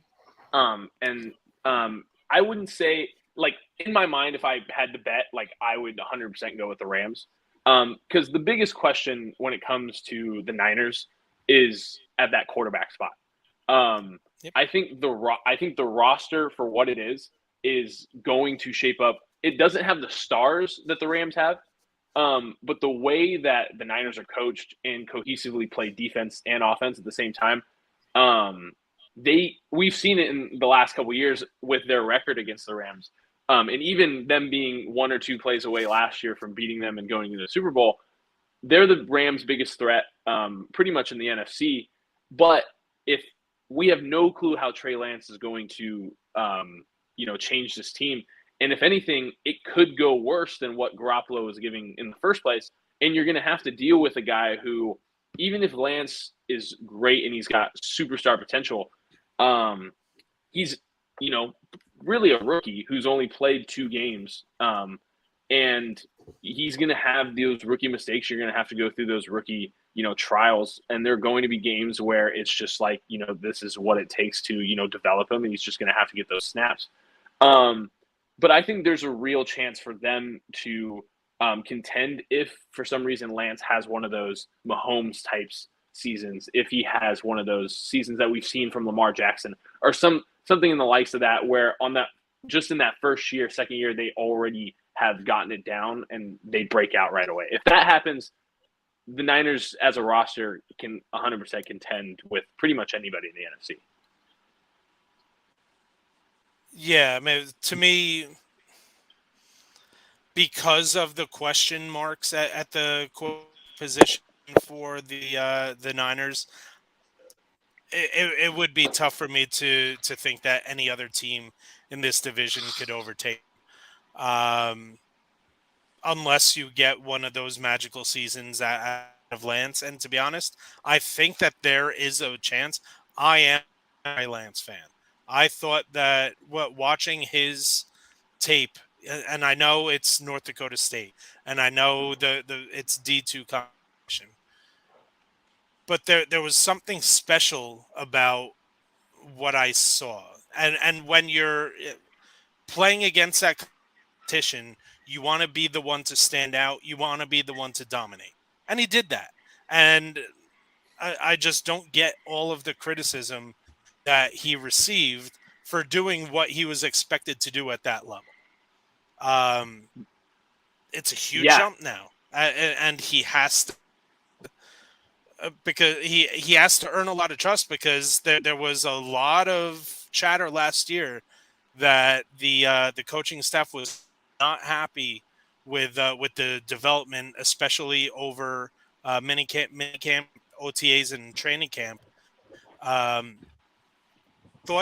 And I wouldn't say, like, in my mind, if I had to bet, like, I would 100% go with the Rams. Because the biggest question when it comes to the Niners is at that quarterback spot.
Yep.
I think the roster for what it is going to shape up. It doesn't have the stars that the Rams have, but the way that the Niners are coached and cohesively play defense and offense at the same time, we've seen it in the last couple of years with their record against the Rams, and even them being 1 or 2 plays away last year from beating them and going to the Super Bowl. They're the Rams' biggest threat, pretty much in the NFC. But if we have no clue how Trey Lance is going to, change this team. And if anything, it could go worse than what Garoppolo was giving in the first place. And you're going to have to deal with a guy who, even if Lance is great and he's got superstar potential, he's, really a rookie who's only played 2 games. And he's going to have those rookie mistakes. You're going to have to go through those rookie, trials. And there are going to be games where it's just like, this is what it takes to, develop him. And he's just going to have to get those snaps. But I think there's a real chance for them to contend if, for some reason, Lance has one of those Mahomes types seasons. If he has one of those seasons that we've seen from Lamar Jackson, or something in the likes of that, where on that just in that first year, second year, they already have gotten it down and they break out right away. If that happens, the Niners as a roster can 100% contend with pretty much anybody in the NFC.
Yeah, I mean, to me, because of the question marks at the position for the Niners, it would be tough for me to think that any other team in this division could overtake, unless you get one of those magical seasons out of Lance. And to be honest, I think that there is a chance. I am a Lance fan. I thought that watching his tape, and I know it's North Dakota State, and I know it's D2 competition, but there was something special about what I saw. And when you're playing against that competition, you want to be the one to stand out. You want to be the one to dominate. And he did that. And I just don't get all of the criticism that he received for doing what he was expected to do at that level. It's a huge jump now. And he has to because he has to earn a lot of trust, because there was a lot of chatter last year that the coaching staff was not happy with the development, especially over mini camp, OTAs, and training camp. Thought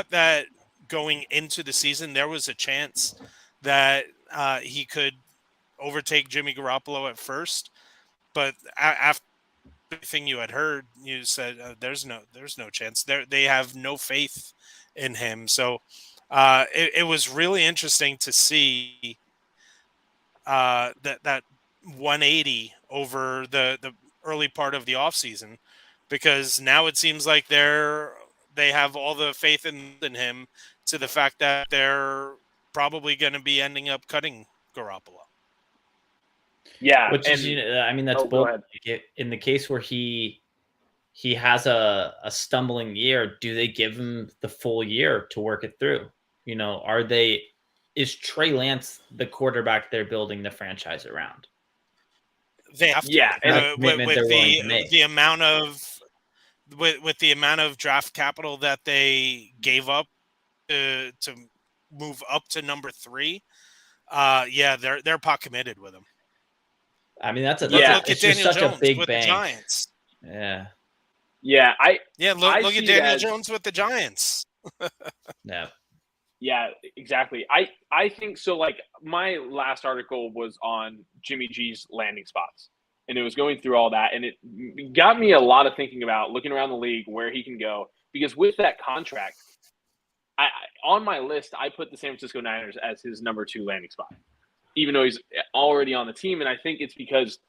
that going into the season there was a chance that he could overtake Jimmy Garoppolo at first, but after everything you had heard, you said there's no chance. They have no faith in him. So it was really interesting to see that 180 over the early part of the offseason, because now it seems like they have all the faith in him, to the fact that they're probably going to be ending up cutting Garoppolo.
Yeah,
Which is, I mean, that's both. In the case where he has a stumbling year, do they give him the full year to work it through? Is Trey Lance the quarterback they're building the franchise around?
They have to.
Yeah,
and with the amount of draft capital that they gave up to move up to number 3, they're pot committed with him.
I mean, look
at Daniel Jones with the Giants.
Yeah.
Yeah,
look at Daniel Jones with the Giants.
Yeah.
Yeah, exactly. I think so. Like, my last article was on Jimmy G's landing spots, and it was going through all that, and it got me a lot of thinking about looking around the league where he can go, because with that contract, on my list I put the San Francisco Niners as his number 2 landing spot, even though he's already on the team. And I think it's because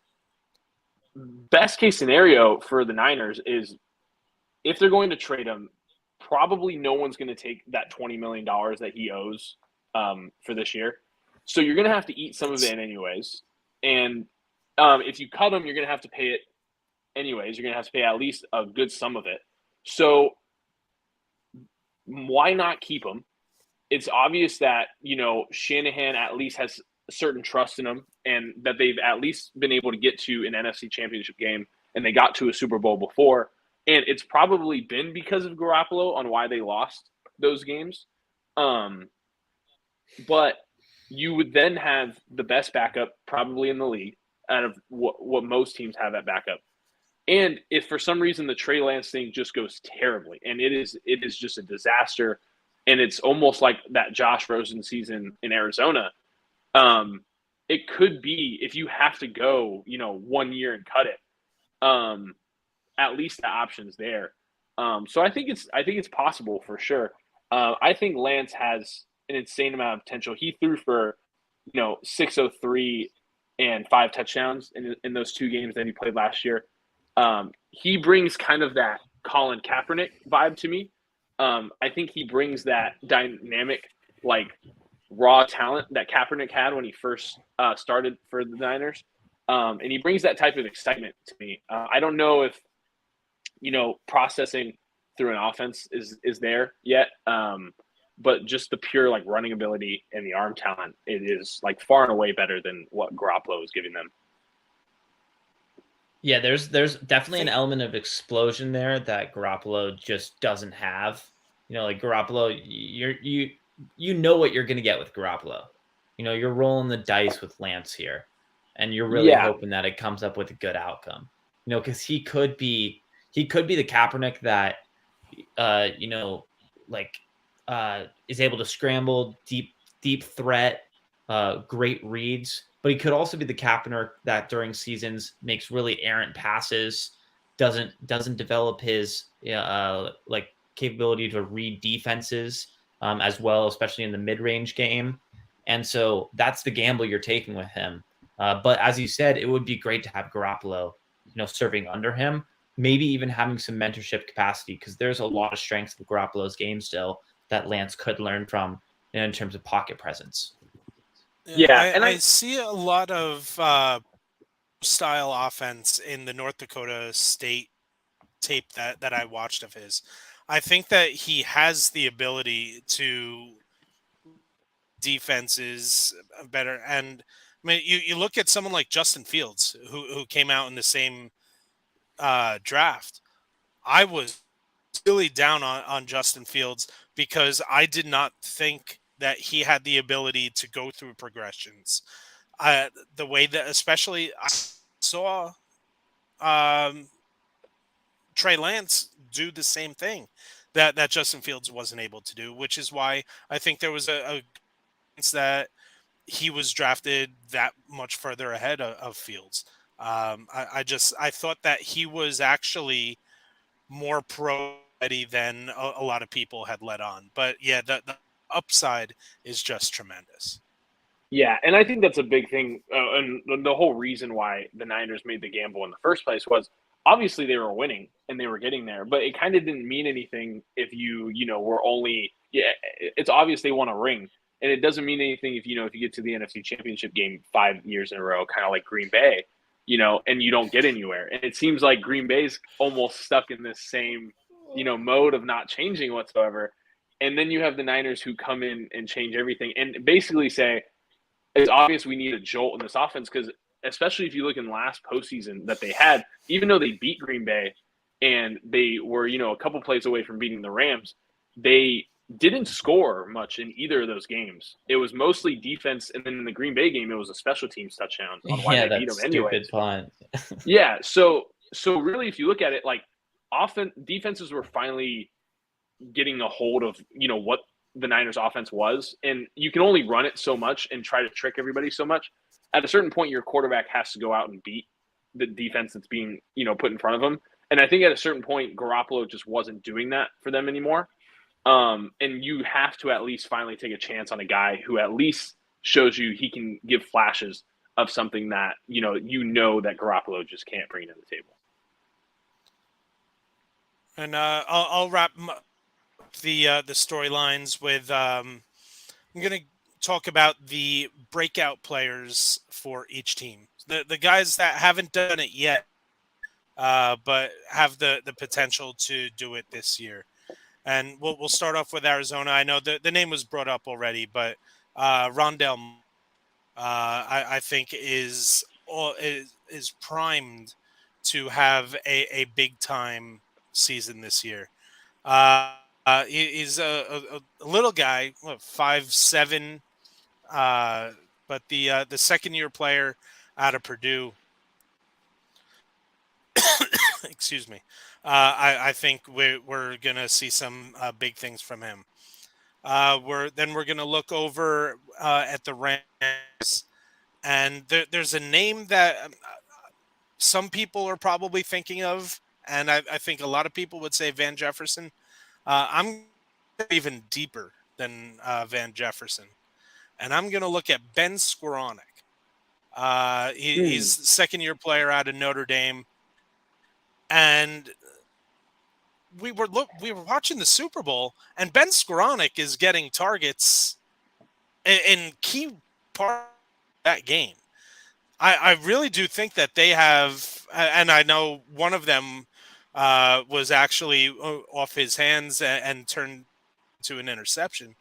best case scenario for the Niners is, if they're going to trade him, probably no one's going to take that $20 million that he owes for this year. So you're going to have to eat some of it anyways. And if you cut him, you're going to have to pay it anyways. You're going to have to pay at least a good sum of it. So why not keep him? It's obvious that, Shanahan at least has a certain trust in him, and that they've at least been able to get to an NFC Championship game, and they got to a Super Bowl before. And it's probably been because of Garoppolo on why they lost those games. But you would then have the best backup probably in the league out of what most teams have at backup. And if for some reason the Trey Lance thing just goes terribly, and it is just a disaster, and it's almost like that Josh Rosen season in Arizona, it could be, if you have to go, 1 year and cut it, at least the option's there. So I think it's possible for sure. I think Lance has an insane amount of potential. He threw for 603 and 5 touchdowns in those 2 games that he played last year. He brings kind of that Colin Kaepernick vibe to me. I think he brings that dynamic, like, raw talent that Kaepernick had when he first started for the Niners. And he brings that type of excitement to me. I don't know if, processing through an offense is there yet. But just the pure, like, running ability and the arm talent, it is, like, far and away better than what Garoppolo is giving them.
Yeah, there's definitely an element of explosion there that Garoppolo just doesn't have. Like, Garoppolo, you know what you're going to get with Garoppolo. You're rolling the dice with Lance here, and you're really hoping that it comes up with a good outcome. Because he could be the Kaepernick that is able to scramble, deep threat, great reads. But he could also be the Kaepernick that during seasons makes really errant passes, doesn't develop his capability to read defenses as well, especially in the mid-range game. And so that's the gamble you're taking with him. But as you said, it would be great to have Garoppolo, serving under him, maybe even having some mentorship capacity, because there's a lot of strengths of Garoppolo's game still that Lance could learn from in terms of pocket presence.
Yeah, and I see a lot of style offense in the North Dakota State tape that I watched of his. I think that he has the ability to defenses better. And I mean, you look at someone like Justin Fields, who came out in the same draft, I was really down on Justin Fields because I did not think that he had the ability to go through progressions. The way that, especially, I saw Trey Lance do the same thing that Justin Fields wasn't able to do, which is why I think there was a that he was drafted that much further ahead of Fields. I thought that he was actually more pro ready than a lot of people had let on. But yeah, the upside is just tremendous.
Yeah, and I think that's a big thing. And the whole reason why the Niners made the gamble in the first place was obviously they were winning and they were getting there, but it kind of didn't mean anything if were only, yeah, it's obvious they won a ring. And it doesn't mean anything if you get to the NFC Championship game 5 years in a row, kind of like Green Bay, and you don't get anywhere. And it seems like Green Bay's almost stuck in this same, mode of not changing whatsoever. And then you have the Niners who come in and change everything and basically say, it's obvious we need a jolt in this offense because especially if you look in last postseason that they had, even though they beat Green Bay and they were, a couple plays away from beating the Rams, they didn't score much in either of those games. It was mostly defense, and then in the Green Bay game, it was a special teams touchdown on why they beat them anyway. Yeah, so really, if you look at it, like defenses were finally getting a hold of what the Niners offense was, and you can only run it so much and try to trick everybody so much. At a certain point, your quarterback has to go out and beat the defense that's being, put in front of him. And I think at a certain point, Garoppolo just wasn't doing that for them anymore. And you have to at least finally take a chance on a guy who at least shows you he can give flashes of something that, that Garoppolo just can't bring to the table.
And I'll wrap the storylines with I'm going to talk about the breakout players for each team. The guys that haven't done it yet, but have the potential to do it this year. And we'll start off with Arizona. I know the name was brought up already, but Rondell, I think is primed to have a big time season this year. He's a little guy, 5'7", but the second year player out of Purdue. Excuse me. I think we're gonna see some big things from him. We're gonna look over at the Rams, and there's a name that some people are probably thinking of, and I think a lot of people would say Van Jefferson. I'm even deeper than Van Jefferson, and I'm going to look at Ben Skowronek. He's the second-year player out of Notre Dame, and we were watching the Super Bowl, and Ben Skowronek is getting targets in key part of that game. I really do think that they have, and I know one of them was actually off his hands and turned to an interception.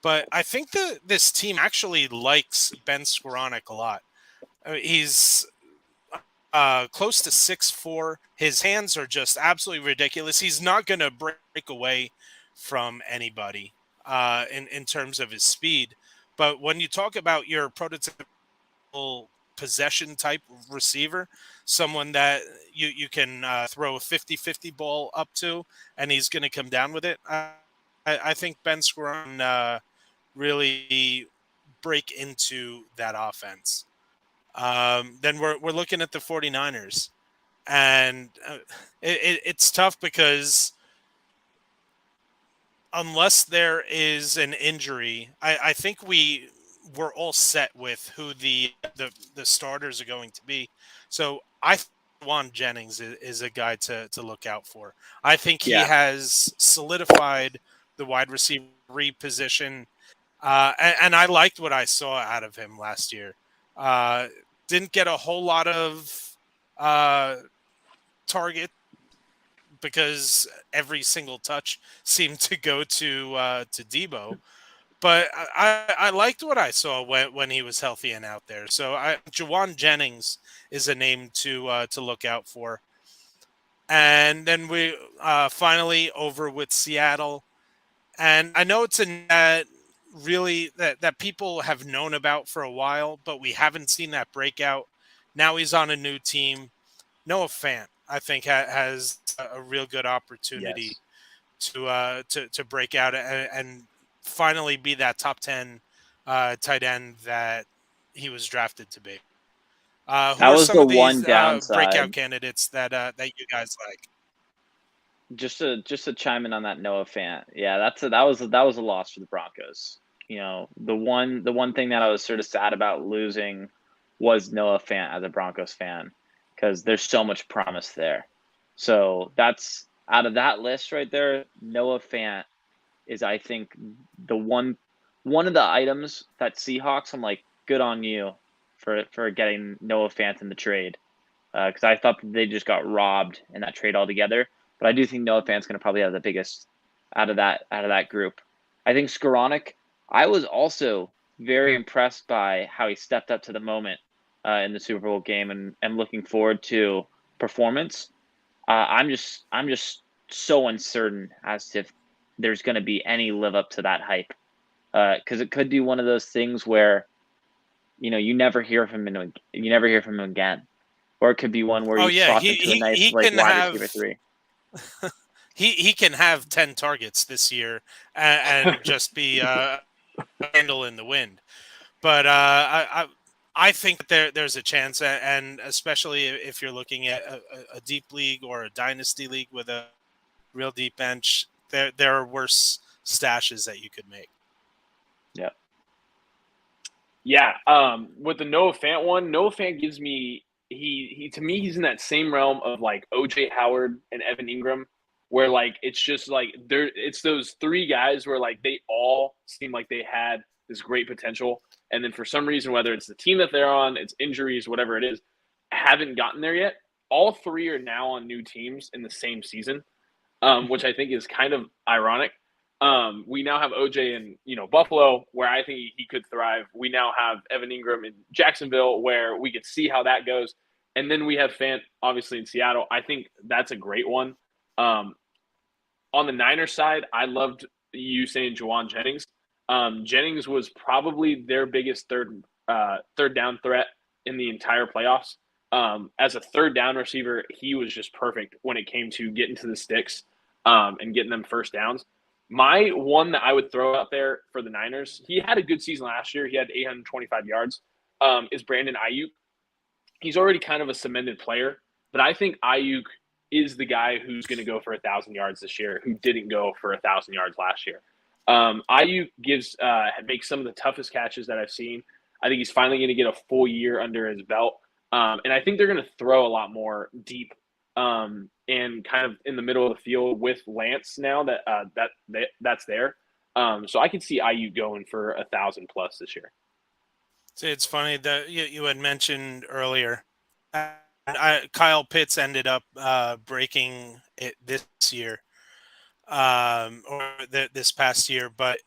But I think this team actually likes Ben Skowronek a lot. He's close to 6'4". His hands are just absolutely ridiculous. He's not going to break away from anybody in terms of his speed. But when you talk about your prototypical possession type receiver, someone that you can throw a 50-50 ball up to, and he's going to come down with it, I think Ben Skowronek really break into that offense. Then we're looking at the 49ers, and it's tough because unless there is an injury, I think we're all set with who the starters are going to be. So I think Juan Jennings is a guy to look out for. I think he has solidified the wide receiver position, and I liked what I saw out of him last year. Didn't get a whole lot of target because every single touch seemed to go to Debo. But I liked what I saw when he was healthy and out there. So Juwan Jennings is a name to look out for. And then we finally over with Seattle. And I know it's a net really that people have known about for a while, but we haven't seen that breakout. Now he's on a new team. Noah Fant, I think, has a real good opportunity
Yes.
to break out and finally be that top 10 tight end that he was drafted to be. Who
That
are
was
some
the
of
one
these
downside.
breakout candidates that you guys like?
Just to chime in on that Noah Fant, yeah, that was a loss for the Broncos. You know, the one thing that I was sort of sad about losing was Noah Fant as a Broncos fan, because there's so much promise there. So that's out of that list right there. Noah Fant is, I think, the one of the items that Seahawks. I'm like, good on you for getting Noah Fant in the trade, because I thought that they just got robbed in that trade altogether. But I do think Noah Fant's going to probably have the biggest out of that group. I think Skoranek, I was also very impressed by how he stepped up to the moment in the Super Bowl game, and am looking forward to performance. I'm just so uncertain as to if there's going to be any live up to that hype, because it could be one of those things where you never hear from him again, or it could be one where
Oh
he
yeah,
slots into a nice
he
like
can
wide receiver
have
3.
he can have 10 targets this year and just be a handle in the wind. But I think that there's a chance, and especially if you're looking at a deep league or a dynasty league with a real deep bench, there are worse stashes that you could make.
Yep.
Yeah. With the Noah Fant one, Noah Fant gives me he to me he's in that same realm of like OJ Howard and Evan Ingram, where like it's just like it's those three guys where like they all seem like they had this great potential, and then for some reason, whether it's the team that they're on, it's injuries, whatever it is, haven't gotten there yet. All three are now on new teams in the same season, which I think is kind of ironic. We now have OJ in Buffalo, where I think he could thrive. We now have Evan Ingram in Jacksonville, where we could see how that goes, and then we have Fant obviously in Seattle. I think that's a great one. On the Niners side, I loved you saying Juan Jennings. Jennings was probably their biggest third down threat in the entire playoffs. As a third down receiver, he was just perfect when it came to getting to the sticks and getting them first downs. My one that I would throw out there for the Niners, he had a good season last year. He had 825 yards, is Brandon Ayuk. He's already kind of a cemented player, but I think Ayuk is the guy who's going to go for 1,000 yards this year, who didn't go for 1,000 yards last year. Ayuk makes some of the toughest catches that I've seen. I think he's finally going to get a full year under his belt. And I think they're going to throw a lot more deep and kind of in the middle of the field with Lance now that's there. So I could see Ayuk going for 1,000 plus this year.
See, it's funny that you had mentioned earlier. Kyle Pitts ended up breaking it this year, or this past year. But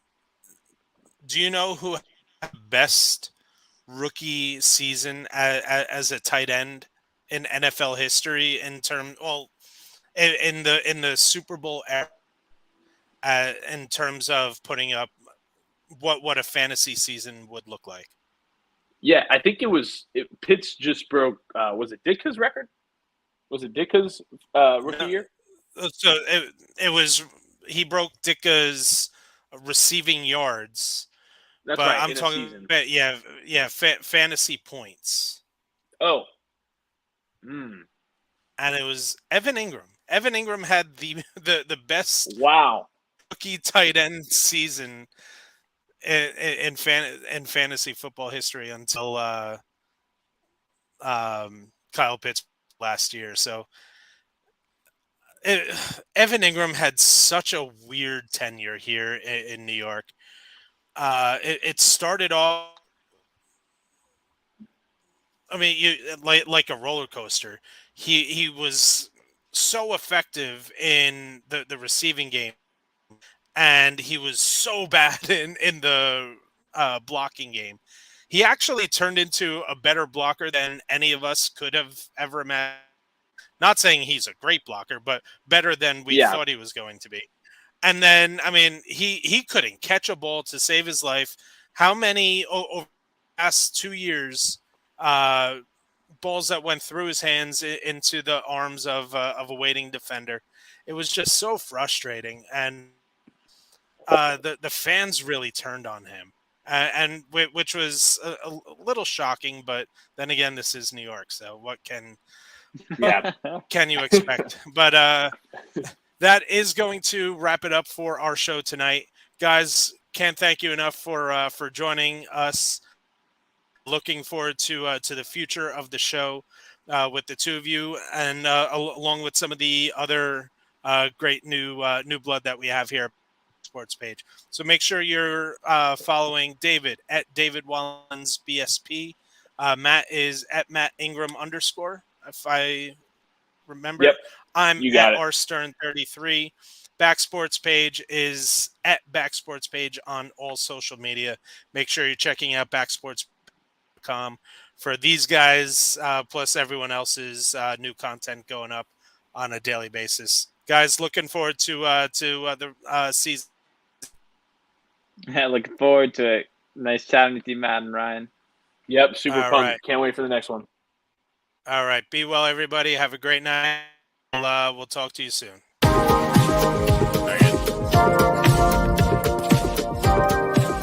do you know who had the best rookie season as a tight end in NFL history in the Super Bowl era, in terms of putting up what a fantasy season would look like?
Yeah, I think Pitts just broke. Was it Ditka's record? Was it Ditka's rookie year?
So it was, he broke Ditka's receiving yards.
That's
But
right.
I'm
In a
talking
season.
about, fantasy points.
Oh.
And it was Evan Ingram. Evan Ingram had the best
Wow
rookie tight end season in fantasy football history until Kyle Pitts last year. So Evan Ingram had such a weird tenure here in New York. It started off, I mean, like a roller coaster. He was so effective in the receiving game, and he was so bad in the blocking game. He actually turned into a better blocker than any of us could have ever imagined. Not saying he's a great blocker, but better than we
Yeah.
thought he was going to be. And then, I mean, he couldn't catch a ball to save his life. How many over the past 2 years balls that went through his hands into the arms of a waiting defender? It was just so frustrating, and the fans really turned on him, and which was a little shocking. But then again, this is New York, so what can you expect? But that is going to wrap it up for our show tonight, guys. Can't thank you enough for joining us. Looking forward to the future of the show with the two of you, and along with some of the other great new blood that we have here at Sports Page. So make sure you're following David at David Wollins BSP. Matt is at Matt Ingram _ if I remember.
Yep.
I'm
You got
at
it.
R Stern 33. Back Sports Page is at Back Sports Page on all social media. Make sure you're checking out backsports.com for these guys, plus everyone else's new content going up on a daily basis. Guys, looking forward to the season.
Yeah, looking forward to it. Nice chatting with you, Matt and Ryan.
Yep, super
All
fun.
right.
Can't wait for the next one.
All right. Be well, everybody. Have a great night. We'll talk to you soon. Very good.